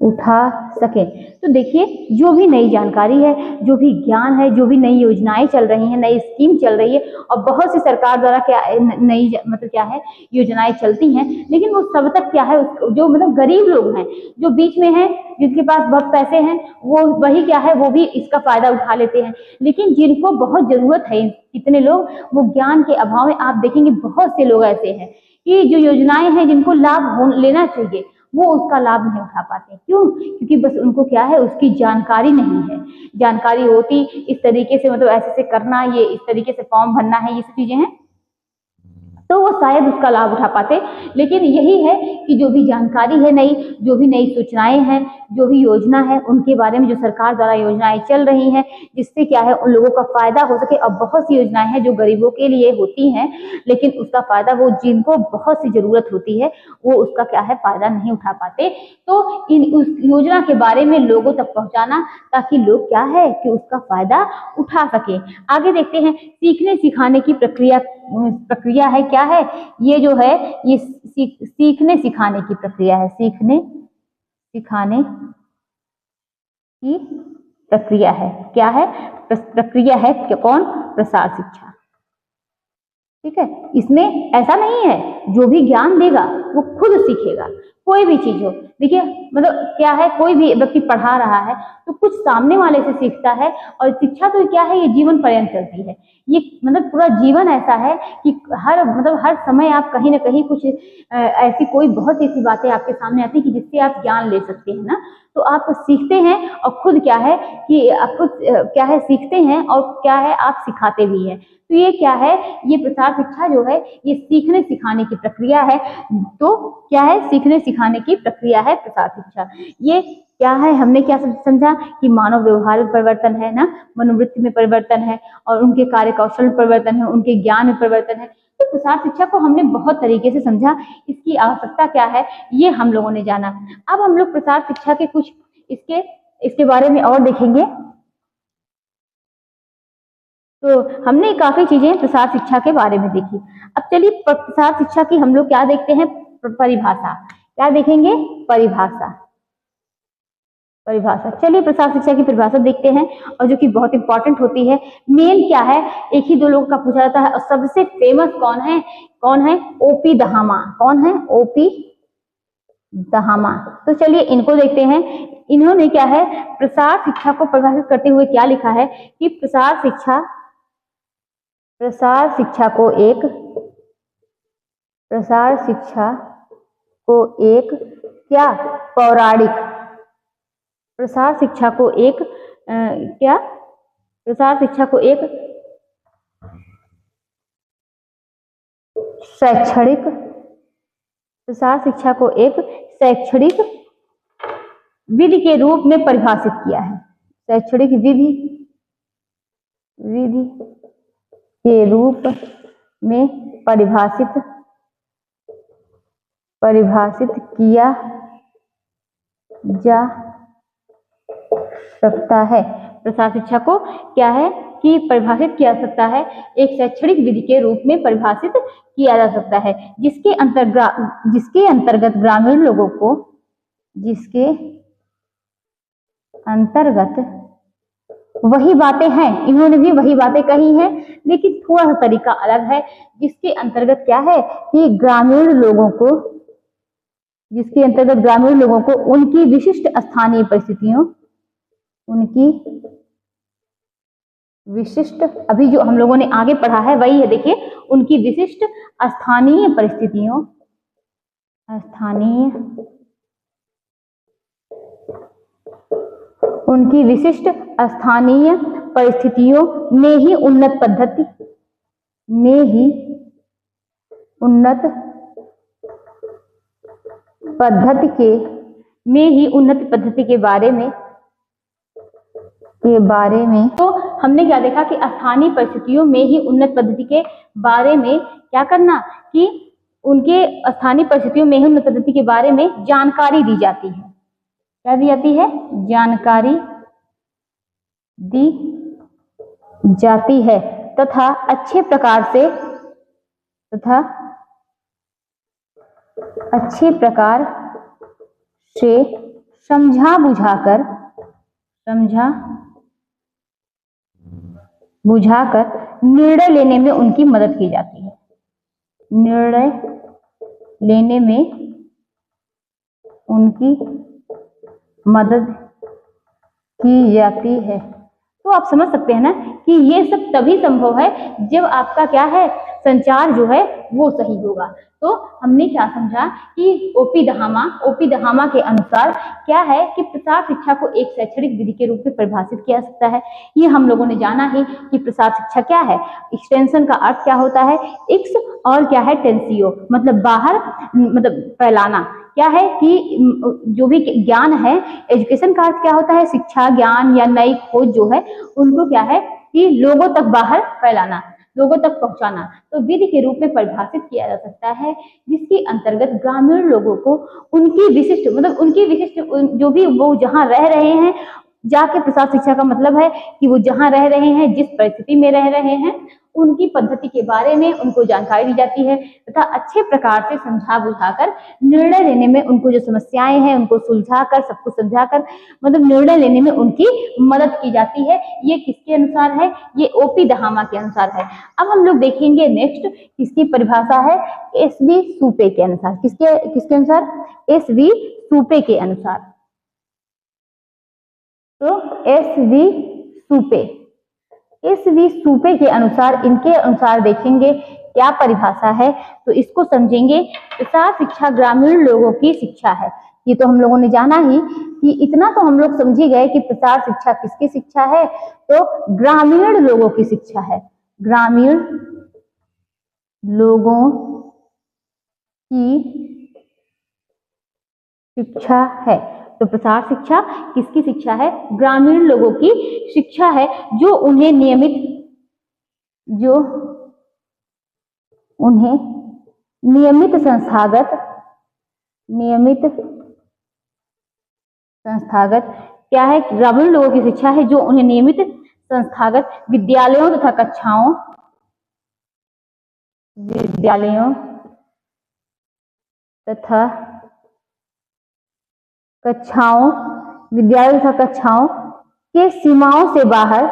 उठा सके। तो देखिए, जो भी नई जानकारी है, जो भी ज्ञान है, जो भी नई योजनाएं चल रही हैं, नई स्कीम चल रही है, और बहुत सी सरकार द्वारा क्या नई मतलब क्या है योजनाएं चलती हैं, लेकिन वो सब तक क्या है, जो मतलब गरीब लोग हैं, जो बीच में हैं, जिनके पास बहुत पैसे हैं, वो वही क्या है, वो भी इसका फायदा उठा लेते हैं। लेकिन जिनको बहुत जरूरत है, कितने लोग वो ज्ञान के अभाव में, आप देखेंगे बहुत से लोग ऐसे हैं कि जो योजनाएं हैं जिनको लाभ लेना चाहिए वो उसका लाभ नहीं उठा पाते। क्यों? क्योंकि बस उनको क्या है, उसकी जानकारी नहीं है। जानकारी होती इस तरीके से, मतलब ऐसे से करना, ये इस तरीके से फॉर्म भरना है, ये सब चीजें हैं, तो वो शायद उसका लाभ उठा पाते। लेकिन यही है कि जो भी जानकारी है नई, जो भी नई सूचनाएं हैं, जो भी योजना है, उनके बारे में जो सरकार द्वारा योजनाएं चल रही हैं, जिससे क्या है उन लोगों का फायदा हो सके। अब बहुत सी योजनाएं हैं जो गरीबों के लिए होती हैं, लेकिन उसका फायदा वो जिनको बहुत सी जरूरत होती है वो उसका क्या है फायदा नहीं उठा पाते। तो उस योजना के बारे में लोगों तक पहुंचाना, ताकि लोग क्या है कि उसका फायदा उठा सके। आगे देखते हैं, सीखने सिखाने की प्रक्रिया है, क्या है ये जो है, ये सीखने सिखाने की प्रक्रिया है, सीखने सिखाने की प्रक्रिया है। क्या है? प्रक्रिया है कि कौन? प्रसार शिक्षा। ठीक है, इसमें ऐसा नहीं है जो भी ज्ञान देगा वो खुद सीखेगा, कोई भी चीज हो। देखिए मतलब क्या है, कोई भी व्यक्ति पढ़ा रहा है तो कुछ सामने वाले से सीखता है। और शिक्षा तो क्या है, ये जीवन पर्यंत चलती है। ये मतलब पूरा जीवन ऐसा है कि हर समय आप कहीं ना कहीं कुछ ऐसी कोई बहुत ऐसी बातें आपके सामने आती है कि जिससे आप ज्ञान ले सकते हैं ना। तो आप सीखते हैं और खुद क्या है कि आप खुद क्या है सीखते हैं, और क्या है आप सिखाते भी हैं। तो ये क्या है, ये प्रसार शिक्षा जो है ये सीखने सिखाने की प्रक्रिया है। तो क्या है, सीखने सिखाने की प्रक्रिया है प्रसार शिक्षा। ये क्या है, हमने क्या समझा कि मानव व्यवहार में परिवर्तन है ना, मनोवृत्ति में परिवर्तन है, और उनके कार्य कौशल में परिवर्तन है, उनके ज्ञान में परिवर्तन है। तो प्रसार शिक्षा को हमने बहुत तरीके से समझा, इसकी आवश्यकता क्या है ये हम लोगों ने जाना। अब हम लोग प्रसार शिक्षा के कुछ इसके बारे में और देखेंगे। तो हमने काफी चीजें प्रसार शिक्षा के बारे में देखी। अब चलिए प्रसार शिक्षा की हम लोग क्या देखते हैं, परिभाषा। क्या देखेंगे? परिभाषा। चलिए प्रसार शिक्षा की परिभाषा देखते हैं, और जो कि बहुत इंपॉर्टेंट होती है। मेन क्या है, एक ही दो लोगों का पूछा जाता है, और सबसे फेमस कौन है? ओपी दहामा। कौन है? ओपी दहामा। तो चलिए इनको देखते हैं। इन्होंने क्या है, प्रसार शिक्षा को परिभाषित करते हुए क्या लिखा है कि प्रसार शिक्षा को एक क्या, पौराणिक, प्रसार शिक्षा को एक क्या, प्रसार शिक्षा को एक शैक्षणिक प्रसार शिक्षा को एक शैक्षणिक विधि के रूप में परिभाषित किया है। शैक्षणिक विधि के रूप में परिभाषित किया जा सकता है। प्रसार शिक्षा को क्या है कि परिभाषित किया जा सकता है, एक शैक्षणिक विधि के रूप में परिभाषित किया जा सकता है, जिसके अंतर्गत ग्रामीण लोगों को, जिसके अंतर्गत वही बातें हैं, इन्होंने भी वही बातें कही हैं, लेकिन थोड़ा सा तरीका अलग है। जिसके अंतर्गत क्या है कि ग्रामीण लोगों को, उनकी विशिष्ट स्थानीय परिस्थितियों, अभी जो हम लोगों ने आगे पढ़ा है वही है, देखिए, उनकी विशिष्ट स्थानीय परिस्थितियों में ही उन्नत पद्धति के बारे में तो हमने क्या देखा कि स्थानीय परिस्थितियों में ही उन्नत पद्धति के बारे में क्या करना कि उनके स्थानीय परिस्थितियों में ही उन्नत पद्धति के बारे में जानकारी दी जाती है। क्या दी जाती है? जानकारी दी जाती है तथा अच्छे प्रकार से समझा बुझाकर निर्णय लेने में उनकी मदद की जाती है। निर्णय लेने में उनकी मदद की जाती है। तो आप समझ सकते हैं ना कि ये सब तभी संभव है जब आपका क्या है, संचार जो है वो सही होगा। तो हमने क्या समझा कि ओपी दहामा के अनुसार क्या है कि प्रसार शिक्षा को एक शैक्षणिक विधि के रूप में परिभाषित किया जा सकता है। ये हम लोगों ने जाना है कि प्रसार शिक्षा क्या है, एक्सटेंशन का अर्थ क्या होता है, एक्स और क्या है टेंसियो, मतलब बाहर, मतलब फैलाना। क्या है कि जो भी ज्ञान है, एजुकेशन का अर्थ क्या होता है, शिक्षा, ज्ञान या नई खोज जो है उनको क्या है कि लोगों तक बाहर फैलाना, लोगों तक पहुंचाना। तो विधि के रूप में परिभाषित किया जा सकता है जिसके अंतर्गत ग्रामीण लोगों को उनकी विशिष्ट जो भी वो जहाँ रह रहे हैं, जाके प्रसार शिक्षा का मतलब है कि वो जहाँ रह रहे हैं, जिस परिस्थिति में रह रहे हैं, उनकी पद्धति के बारे में उनको जानकारी दी जाती है तथा अच्छे प्रकार से समझा बुझाकर निर्णय लेने में, उनको जो समस्याएं हैं उनको सुलझाकर, सब कुछ समझाकर, मतलब निर्णय लेने में उनकी मदद की जाती है। ये किसके अनुसार है? ये ओपी दहामा के अनुसार है। अब हम लोग देखेंगे नेक्स्ट किसकी परिभाषा है, एस.वी. सुपे के अनुसार। किसके अनुसार? एस.वी. सुपे के अनुसार। तो एस.वी. सुपे के अनुसार, इनके अनुसार देखेंगे क्या परिभाषा है, तो इसको समझेंगे। प्रसार शिक्षा ग्रामीण लोगों की शिक्षा है। ये तो हम लोगों ने जाना ही कि इतना तो हम लोग समझ ही गए कि प्रसार शिक्षा किसकी शिक्षा है, तो ग्रामीण लोगों की शिक्षा है। ग्रामीण लोगों की शिक्षा है। तो प्रसार शिक्षा किसकी शिक्षा है? ग्रामीण लोगों की शिक्षा है, जो उन्हें नियमित संस्थागत क्या है? ग्रामीण लोगों की शिक्षा है जो उन्हें नियमित संस्थागत विद्यालयों तथा कक्षाओं के सीमाओं से बाहर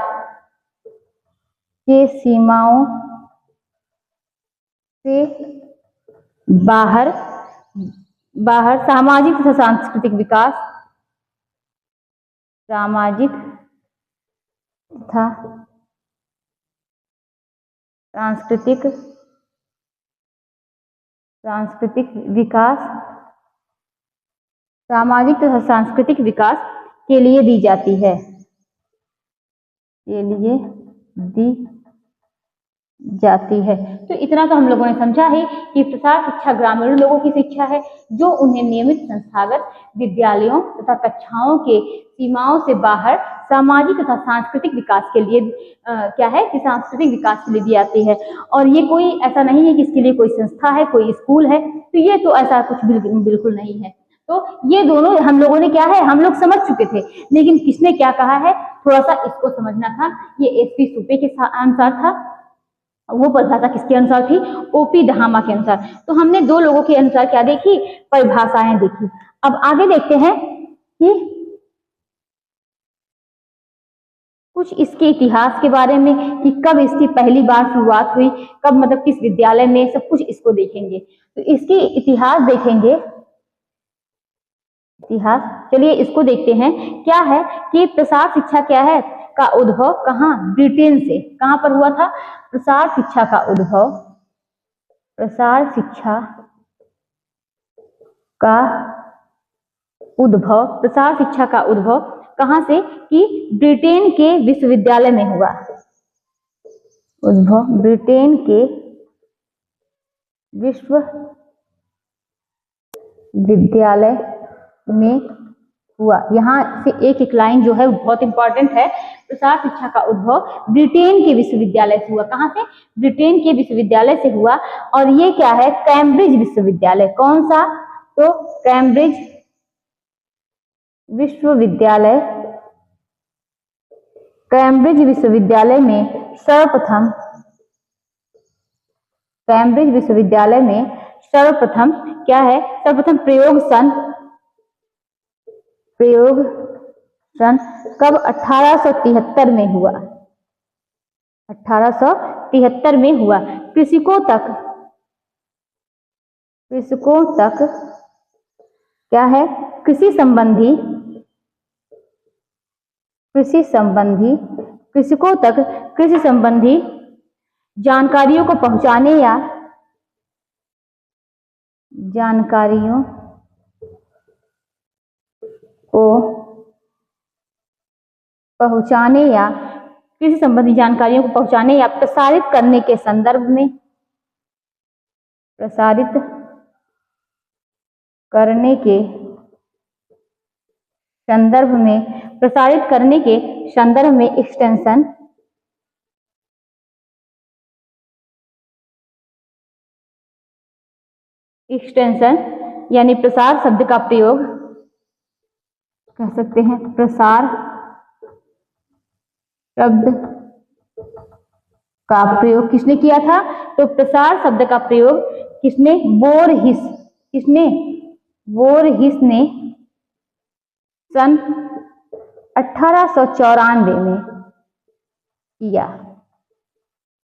सामाजिक तथा सांस्कृतिक विकास के लिए दी जाती है। जाती है। तो इतना तो हम लोगों ने समझा है कि प्रसार शिक्षा ग्रामीण लोगों की शिक्षा है जो उन्हें नियमित संस्थागत विद्यालयों तथा कक्षाओं के सीमाओं से बाहर सामाजिक तथा सांस्कृतिक विकास के लिए क्या है कि सांस्कृतिक विकास के लिए दी जाती है। और ये कोई ऐसा नहीं है कि इसके लिए कोई संस्था है, कोई स्कूल है, तो ये तो ऐसा कुछ बिल्कुल नहीं है। तो ये दोनों हम लोगों ने क्या है, हम लोग समझ चुके थे, लेकिन किसने क्या कहा है थोड़ा सा इसको समझना था। ये एसपी सुपे के अनुसार था, वो परिभाषा किसके अनुसार थी, ओपी दहामा के अनुसार। तो हमने दो लोगों के अनुसार क्या देखी, परिभाषाएं देखी। अब आगे देखते हैं कि कुछ इसके इतिहास के बारे में कि कब इसकी पहली बार शुरुआत हुई, कब मतलब किस विद्यालय में, सब कुछ इसको देखेंगे। तो इसकी इतिहास देखेंगे, इतिहास, चलिए इसको देखते हैं। क्या है कि प्रसार शिक्षा क्या है का उद्भव कहाँ, ब्रिटेन से। कहाँ पर हुआ था प्रसार शिक्षा का उद्भव, प्रसार शिक्षा का उद्भव, प्रसार शिक्षा का उद्भव कहाँ से कि ब्रिटेन के विश्वविद्यालय में हुआ। उद्भव ब्रिटेन के विश्वविद्यालय में हुआ। यहाँ से एक एक लाइन जो है बहुत इंपॉर्टेंट है। प्रसार शिक्षा का उद्भव ब्रिटेन के विश्वविद्यालय से हुआ। कहाँ से, ब्रिटेन के विश्वविद्यालय से हुआ। और ये क्या है, कैम्ब्रिज विश्वविद्यालय। कौन सा, तो कैम्ब्रिज विश्वविद्यालय, कैम्ब्रिज विश्वविद्यालय में सर्वप्रथम, कैम्ब्रिज विश्वविद्यालय में सर्वप्रथम क्या है, सर्वप्रथम प्रयोग सन कब, 1873 में हुआ। 1873 में हुआ। कृषकों तक क्या है, कृषि कृषकों तक कृषि संबंधी जानकारियों को पहुंचाने या कृषि संबंधी जानकारियों को पहुंचाने या प्रसारित करने के संदर्भ में, प्रसारित करने के संदर्भ में एक्सटेंशन यानी प्रसार शब्द का प्रयोग कह सकते हैं। प्रसार शब्द का प्रयोग किसने किया था, तो प्रसार शब्द का प्रयोग किसने, वोरहिस ने सन 1894 में किया।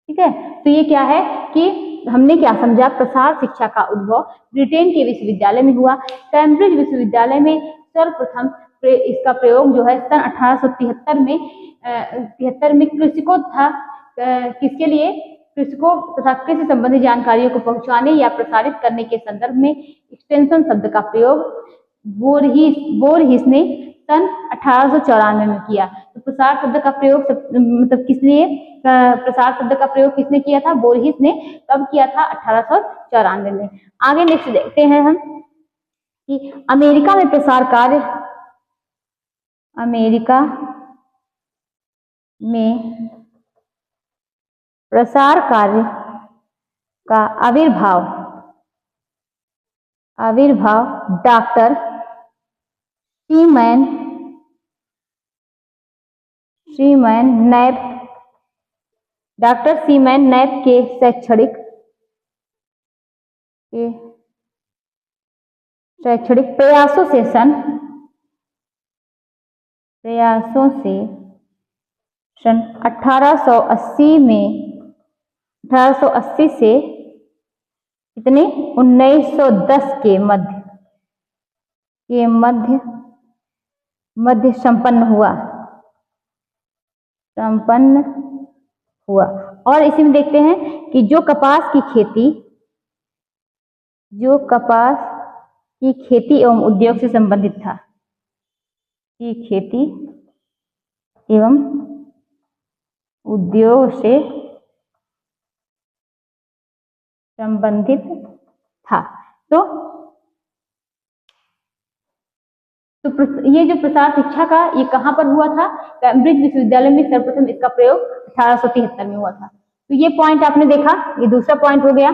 ठीक है, तो ये क्या है कि हमने क्या समझा, प्रसार शिक्षा का उद्भव ब्रिटेन के विश्वविद्यालय में हुआ। कैम्ब्रिज विश्वविद्यालय में सर्वप्रथम इसका प्रयोग जो है सन 1873 में कृषकों तथा किसके लिए, कृषकों तथा कृषि संबंधी जानकारियों को पहुंचाने या प्रसारित करने के संदर्भ में एक्सटेंशन शब्द का प्रयोग वोरहिस ने सन 1894 में किया। तो प्रसार शब्द का प्रयोग मतलब किस लिए, प्रसार शब्द का प्रयोग किसने किया था, वोरहिस ने। कब किया था, 1894 में। आगे नेक्स्ट देखते हैं हम कि अमेरिका में प्रसार कार्य, अमेरिका में प्रसार कार्य का आविर्भाव डॉक्टर सीमैन नैप के शैक्षणिक प्रयासों से सन 1880 से कितने 1910 के मध्य संपन्न हुआ। और इसी में देखते हैं कि जो कपास की खेती एवं उद्योग से संबंधित था, की खेती एवं उद्योग से संबंधित था। तो ये जो प्रसार शिक्षा का ये कहाँ पर हुआ था? कैम्ब्रिज विश्वविद्यालय में सर्वप्रथम इसका प्रयोग 1873 में हुआ था। तो ये पॉइंट आपने देखा, ये दूसरा पॉइंट हो गया।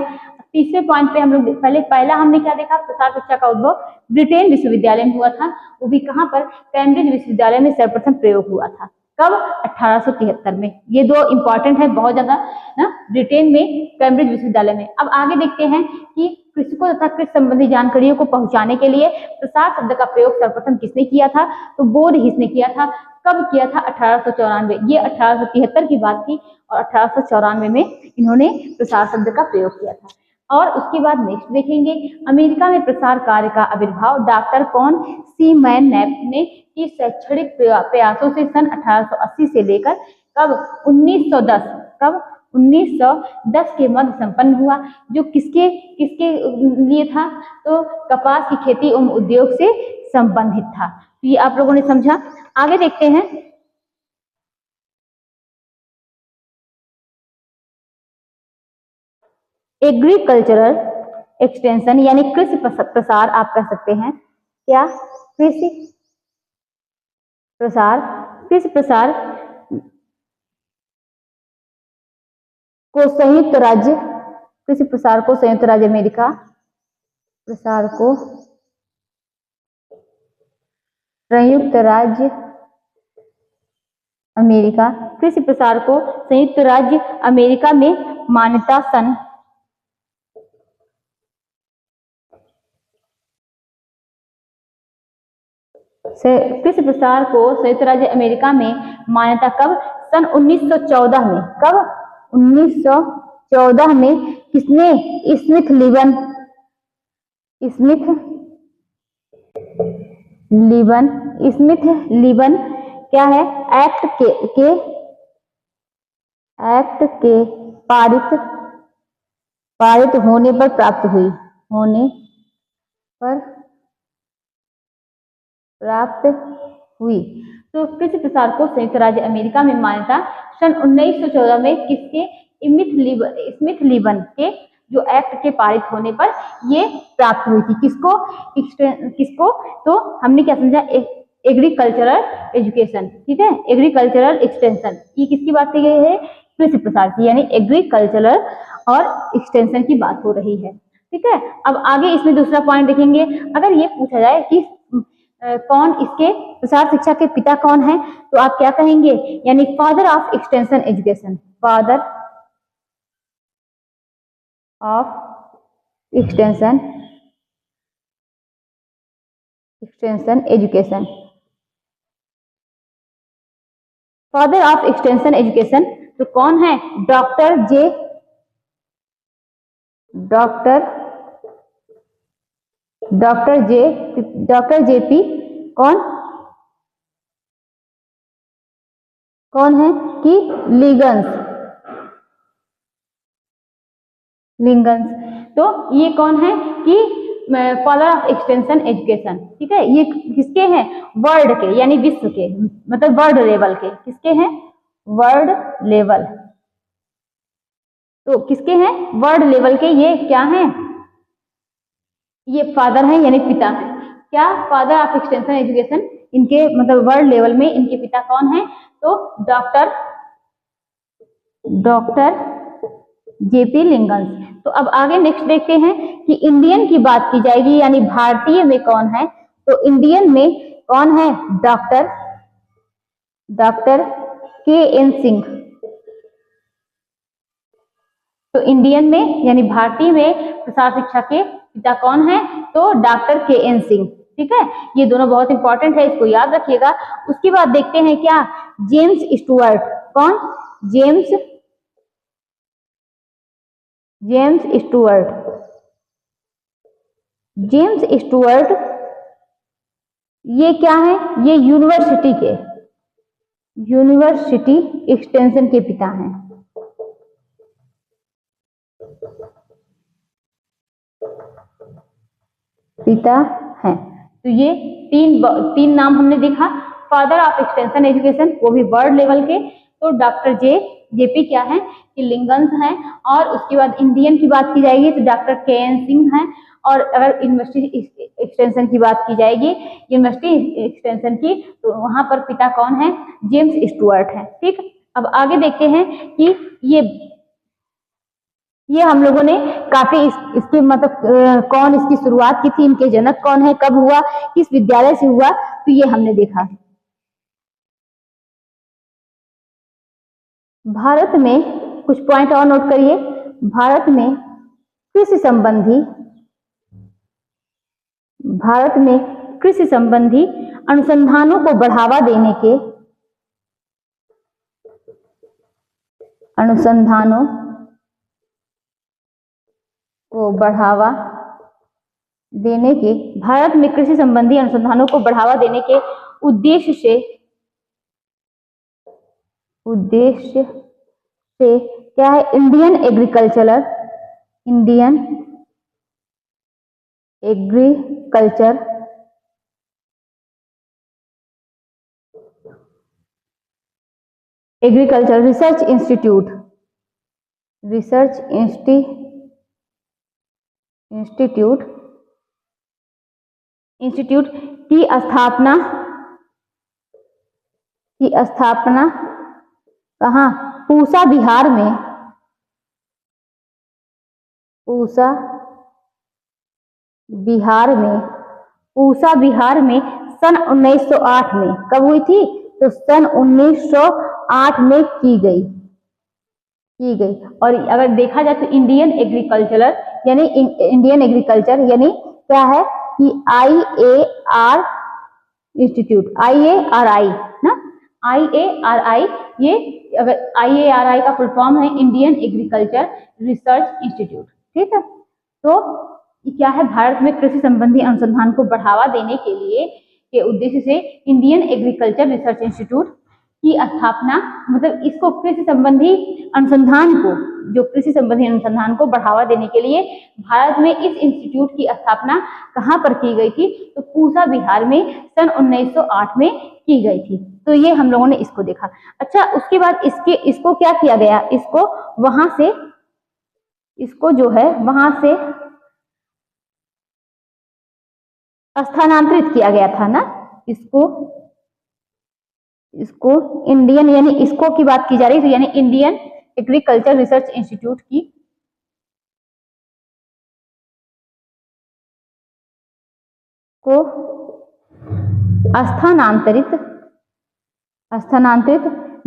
तीसरे पॉइंट पे हम लोग पहला हमने क्या देखा? प्रसार शिक्षा का उद्भव ब्रिटेन विश्वविद्यालय में हुआ था, वो भी कहाँ पर? कैम्ब्रिज विश्वविद्यालय में सर्वप्रथम प्रयोग हुआ था। कब? 1873 में। ये दो इंपॉर्टेंट है बहुत ज्यादा ना, ब्रिटेन में, कैम्ब्रिज विश्वविद्यालय में। अब आगे देखते हैं कि कृषकों तथा कृषि संबंधी जानकारियों को पहुंचाने के लिए प्रसार शब्द का प्रयोग सर्वप्रथम किसने किया था? तो बोर्डहिस ने किया था। कब किया था? 1894। ये 1873 की बात थी और 1894 में इन्होंने प्रसार शब्द का प्रयोग किया था। और उसके बाद नेक्स्ट देखेंगे, अमेरिका में प्रसार कार्य का आविर्भाव डॉक्टर कौन? सीमैन नेप ने की शैक्षणिक प्रयासों से सन 1880 से लेकर कब? 1910। कब? 1910 के मध्य संपन्न हुआ, जो किसके किसके लिए था? तो कपास की खेती एवं उद्योग से संबंधित था। तो ये आप लोगों ने समझा। आगे देखते हैं, एग्रीकल्चरल एक्सटेंशन यानी कृषि प्रसार आप कह सकते हैं। क्या? कृषि प्रसार। कृषि प्रसार को संयुक्त राज्य, कृषि प्रसार को संयुक्त राज्य अमेरिका, प्रसार को संयुक्त राज्य अमेरिका, कृषि प्रसार को संयुक्त राज्य अमेरिका में मान्यता सन कृषि प्रसार को संयुक्त राज्य अमेरिका में मान्यता कब? सन 1914 में। कब? 1914 में। किसने? स्मिथ लीबन क्या है? एक्ट के पारित होने पर प्राप्त हुई। तो कृषि प्रसार को संयुक्त राज्य अमेरिका में मान्यता सन 1914 में किसके? स्मिथ लीबन के जो एक्ट के पारित होने पर ये प्राप्त हुई थी। किसको? तो हमने क्या समझा? एग्रीकल्चरल एजुकेशन, ठीक है, एग्रीकल्चरल एक्सटेंशन। ये किसकी बात की गई है? कृषि प्रसार की, यानी एग्रीकल्चरल और एक्सटेंशन की बात हो रही है। ठीक है, अब आगे इसमें दूसरा पॉइंट देखेंगे। अगर ये पूछा जाए कि कौन इसके प्रसार शिक्षा के पिता कौन है, तो आप क्या कहेंगे? यानी father of extension education, father of extension education, father of extension education तो कौन है? डॉक्टर जेपी कौन है कि लिगन्स। तो ये कौन है कि फादर ऑफ एक्सटेंशन एजुकेशन, ठीक है। ये किसके हैं? वर्ल्ड के, यानी विश्व के, मतलब वर्ल्ड लेवल के। किसके हैं? World level. तो किसके हैं? वर्ल्ड लेवल के। ये क्या हैं? ये फादर हैं, यानी पिता हैं। क्या? फादर ऑफ एक्सटेंशन एजुकेशन, इनके मतलब वर्ल्ड लेवल में इनके पिता कौन हैं? तो डॉक्टर जेपी लिंगन्स। तो अब आगे नेक्स्ट देखते हैं कि इंडियन की बात की जाएगी, यानी भारतीय में कौन है? तो इंडियन में कौन है? Doctor K N. सिंह। तो इंडियन में यानी भारतीय में प्रसार शिक्षा के पिता कौन है? तो डॉक्टर के.एन. सिंह। ठीक है, ये दोनों बहुत इंपॉर्टेंट है, इसको याद रखिएगा। उसके बाद देखते हैं क्या? James Stuart. कौन? जेम्स स्टुअर्ट ये क्या है? ये यूनिवर्सिटी एक्सटेंशन के पिता हैं। तो ये तीन नाम हमने देखा। फादर ऑफ एक्सटेंशन एजुकेशन, वो भी वर्ल्ड लेवल के, तो डॉक्टर जेपी क्या है कि लिंगन्स हैं। और उसके बाद इंडियन की बात की जाएगी तो डॉक्टर के एन सिंह हैं। और अगर यूनिवर्सिटी एक्सटेंशन की बात की जाएगी, यूनिवर्सिटी एक्सटेंशन की, तो वहां पर पिता कौन है, जेम्स स्टुअर्ट है। ठीक, अब आगे देखते हैं कि ये हम लोगों ने काफी इसकी मतलब कौन इसकी शुरुआत की थी, इनके जनक कौन है, कब हुआ, किस विद्यालय से हुआ, तो ये हमने देखा। भारत में कुछ पॉइंट और नोट करिए। भारत में कृषि संबंधी अनुसंधानों को बढ़ावा देने के भारत में कृषि संबंधी अनुसंधानों को बढ़ावा देने के उद्देश्य से क्या है, इंडियन एग्रीकल्चर रिसर्च इंस्टीट्यूट की स्थापना कहाँ, पूसा बिहार में सन 1908 में, कब हुई थी, तो सन 1908 में की गई। और अगर देखा जाए तो इंडियन एग्रीकल्चर यानी क्या है कि IARI ना, IARI, ये अगर IARI का फुल फॉर्म है इंडियन एग्रीकल्चर रिसर्च इंस्टीट्यूट। ठीक है, तो क्या है, भारत में कृषि संबंधी अनुसंधान को बढ़ावा देने के लिए के उद्देश्य से इंडियन एग्रीकल्चर रिसर्च इंस्टीट्यूट की स्थापना, मतलब इसको कृषि संबंधी अनुसंधान को बढ़ावा देने के लिए भारत में इस इंस्टीट्यूट की स्थापना कहाँ पर की गई थी, तो पूसा बिहार में सन 1908 में की गई थी। तो ये हम लोगों ने इसको देखा। अच्छा, उसके बाद इसको क्या किया गया, इसको वहां से स्थानांतरित किया गया था ना, इसको इंडियन, यानी इसको की बात की जा रही है, तो यानी इंडियन एग्रीकल्चर रिसर्च इंस्टीट्यूट की को स्थानांतरित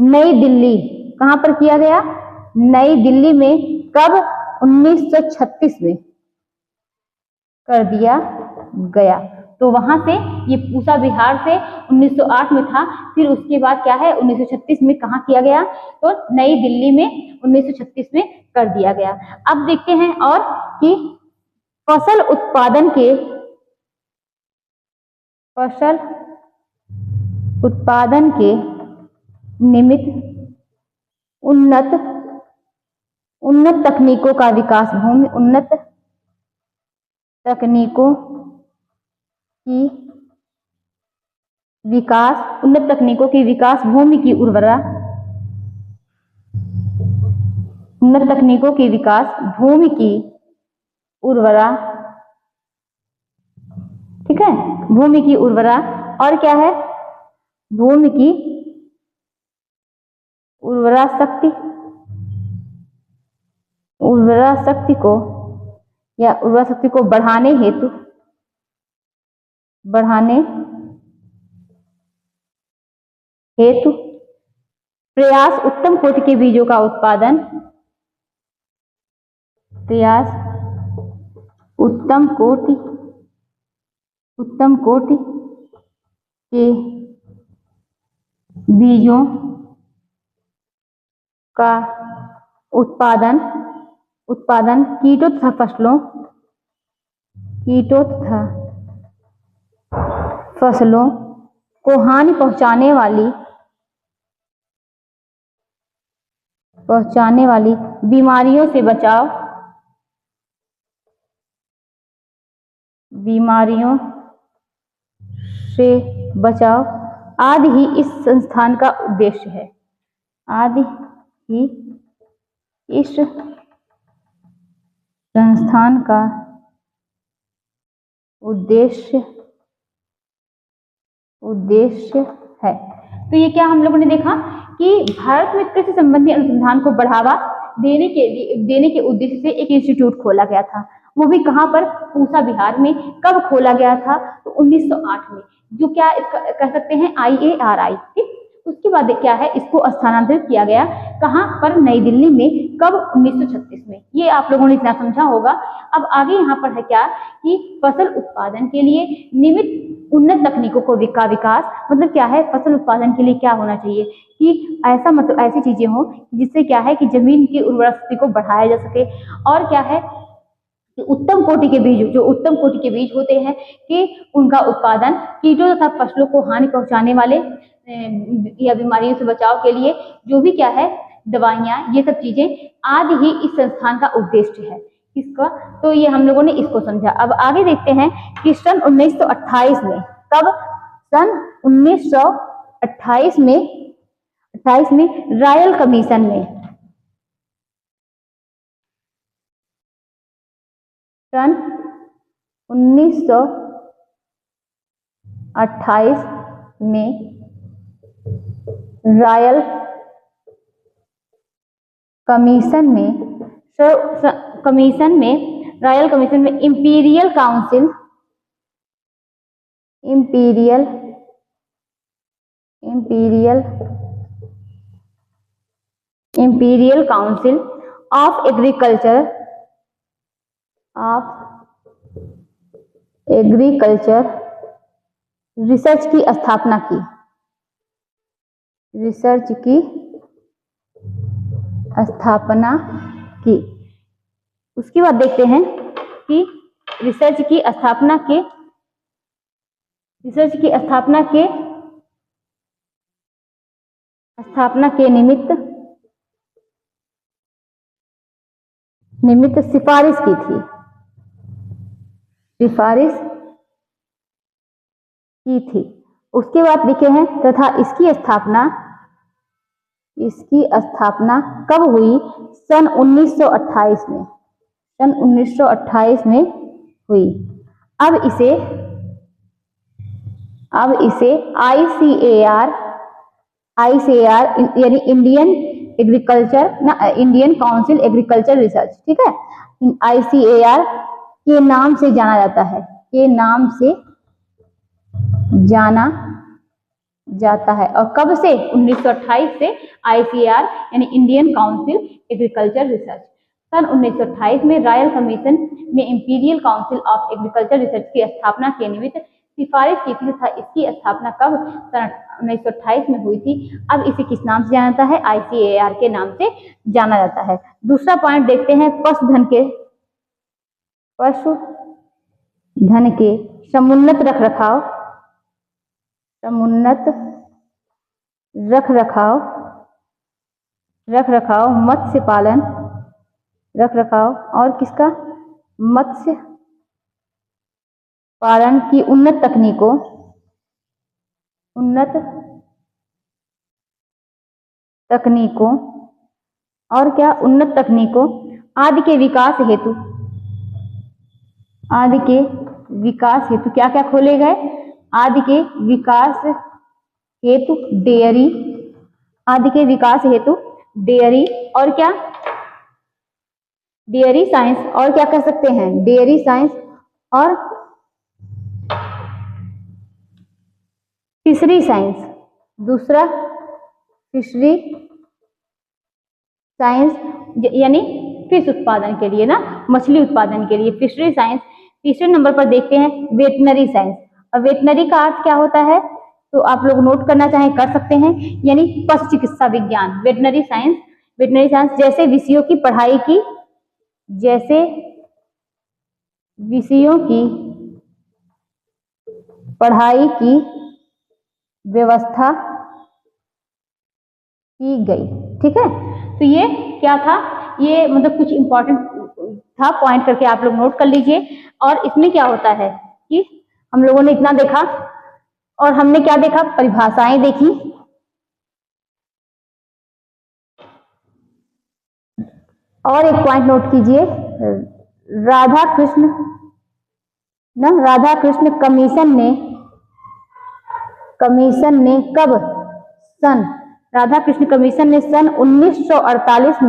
नई दिल्ली, कहां पर किया गया, नई दिल्ली में, कब, 1936 में कर दिया गया। तो वहां से ये पूसा बिहार से 1908 में था, फिर उसके बाद क्या है 1936 में कहा किया गया, तो नई दिल्ली में 1936 में कर दिया गया। अब देखते हैं और कि फसल उत्पादन के निमित्त उन्नत तकनीकों का विकास, उन्नत तकनीकों की विकास भूमि की उर्वरा, ठीक है, भूमि की उर्वरा, और क्या है, भूमि की उर्वरा शक्ति को बढ़ाने हेतु प्रयास, उत्तम कोटि के बीजों का उत्पादन, उत्तम कोटि के बीजों का उत्पादन कीटों तथा फसलों को हानि पहुंचाने वाली बीमारियों से बचाव आदि ही इस संस्थान का उद्देश्य है। कि इस संस्थान का उद्देश्य है। तो ये क्या हम लोगों ने देखा कि भारत में कृषि संबंधी अनुसंधान को बढ़ावा देने के उद्देश्य से एक इंस्टीट्यूट खोला गया था। वो भी कहाँ पर? पूसा बिहार में। कब खोला गया था? तो 1908 में, जो क्या कह सकते हैं IARI। ठीक, उसके बाद क्या है, इसको स्थानांतरित किया गया कहाँ पर? नई दिल्ली में। कब? 1936 में। ये आप लोगों ने इतना समझा होगा। अब आगे यहाँ पर है क्या कि फसल उत्पादन के लिए नियमित उन्नत तकनीकों को विकास, मतलब क्या है, फसल उत्पादन के लिए क्या होना चाहिए कि ऐसा, मतलब ऐसी चीजें हो जिससे क्या है कि जमीन की उर्वरा शक्ति को बढ़ाया जा सके। और क्या है कि उत्तम कोटि के बीज, जो उत्तम कोटि के बीज होते हैं कि उनका उत्पादन कीटों तथा फसलों को हानि पहुंचाने वाले या बीमारियों से बचाव के लिए जो भी क्या है दवाइयाँ, ये सब चीजें आदि ही इस संस्थान का उद्देश्य है। किसका? तो ये हम लोगों ने इसको समझा। अब आगे देखते हैं कि सन 1928 में, कब? सन 1928 में रॉयल कमीशन में, सन 1928 में रॉयल कमीशन में imperial council of agriculture research की स्थापना की। उसके बाद देखते हैं कि रिसर्च की स्थापना के निमित्त सिफारिश की थी। उसके बाद लिखे हैं तथा इसकी स्थापना कब हुई? सन 1928 में। सन 1928 में हुई। अब इसे ICAR यानी इंडियन काउंसिल एग्रीकल्चर रिसर्च, ठीक है, ICAR के नाम से जाना जाता है। और कब से? 1928 से ICAR यानी इंडियन काउंसिल एग्रीकल्चर रिसर्च। सन 1928 में रॉयल कमीशन में imperial council of agriculture research की स्थापना के निमित्त सिफारिश की थी तथा इसकी स्थापना कब? सन 1928 में हुई थी। अब इसे किस नाम से जाना जाता है? ICAR के नाम से जाना जाता है। दूसरा पॉइंट देखते हैं, पशुधन के समुन्नत रखरखाव मत्स्य पालन और किसका? मत्स्य पालन की उन्नत तकनीकों और क्या? उन्नत तकनीकों आदि के विकास हेतु क्या क्या खोले गए? आदि के विकास हेतु डेयरी और क्या? डेयरी साइंस और क्या कह सकते हैं? डेयरी साइंस और फिशरी साइंस। दूसरा फिशरी साइंस यानी फिश उत्पादन के लिए ना, मछली उत्पादन के लिए फिशरी साइंस। तीसरे नंबर पर देखते हैं वेटनरी साइंस। और वेटनरी का अर्थ क्या होता है? तो आप लोग नोट करना चाहें कर सकते हैं, यानी पशु चिकित्सा विज्ञान। वेटनरी साइंस जैसे विषयों की पढ़ाई की व्यवस्था की गई। ठीक है, तो ये क्या था? ये मतलब कुछ इंपॉर्टेंट था, पॉइंट करके आप लोग नोट कर लीजिए। और इसमें क्या होता है कि हम लोगों ने इतना देखा और हमने क्या देखा? परिभाषाएं देखी, और एक पॉइंट नोट कीजिए, राधा कृष्ण कमीशन ने कब राधा कृष्ण कमीशन ने सन 1948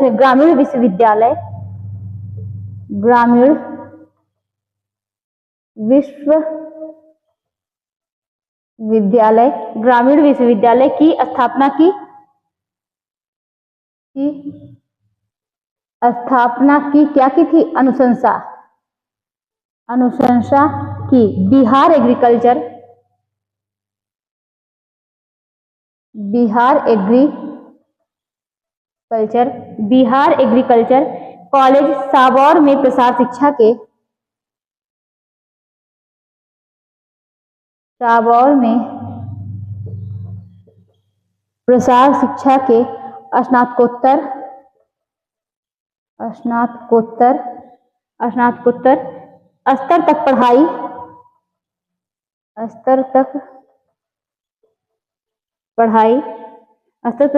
में ग्रामीण विश्वविद्यालय की स्थापना की क्या की थी? अनुशंसा की। बिहार एग्रीकल्चर कॉलेज साबौर में प्रसार शिक्षा के स्नातकोत्तर स्तर तक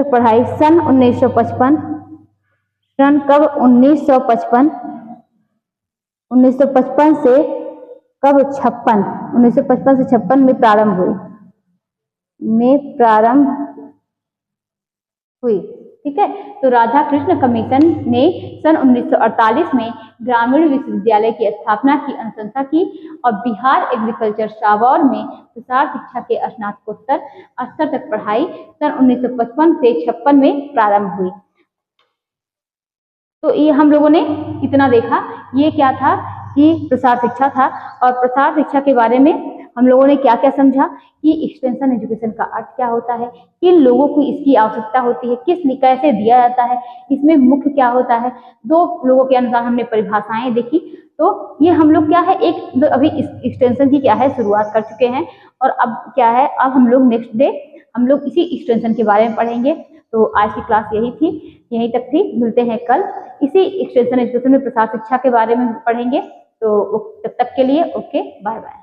पढ़ाई सन 1955 कब? 1955 से कब? 1955 से 56 में प्रारंभ हुई। ठीक है, तो राधा कृष्ण कमीशन ने सन 1948 में ग्रामीण विश्वविद्यालय की स्थापना की, अनुशंसा की और बिहार एग्रीकल्चर साबौर में प्रसार शिक्षा के स्नातकोत्तर स्तर तक पढ़ाई सन 1955 से 56 में प्रारंभ हुई। तो ये हम लोगों ने इतना देखा, ये क्या था कि प्रसार शिक्षा था। और प्रसार शिक्षा के बारे में हम लोगों ने क्या क्या समझा कि एक्सटेंशन एजुकेशन का अर्थ क्या होता है, किन लोगों को इसकी आवश्यकता होती है, कैसे दिया जाता है, इसमें मुख्य क्या होता है। 2 लोगों के अनुसार हमने परिभाषाएं देखी। तो ये हम लोग क्या है, अभी एक्सटेंशन की क्या है शुरुआत कर चुके हैं और अब क्या है, अब हम लोग नेक्स्ट डे हम लोग इसी एक्सटेंशन के बारे में पढ़ेंगे। तो आज की क्लास यहीं तक थी। मिलते हैं कल इसी एक्सटेंशन एजुकेशन में प्रसार शिक्षा के बारे में पढ़ेंगे। तो तब तक के लिए ओके, बाय बाय।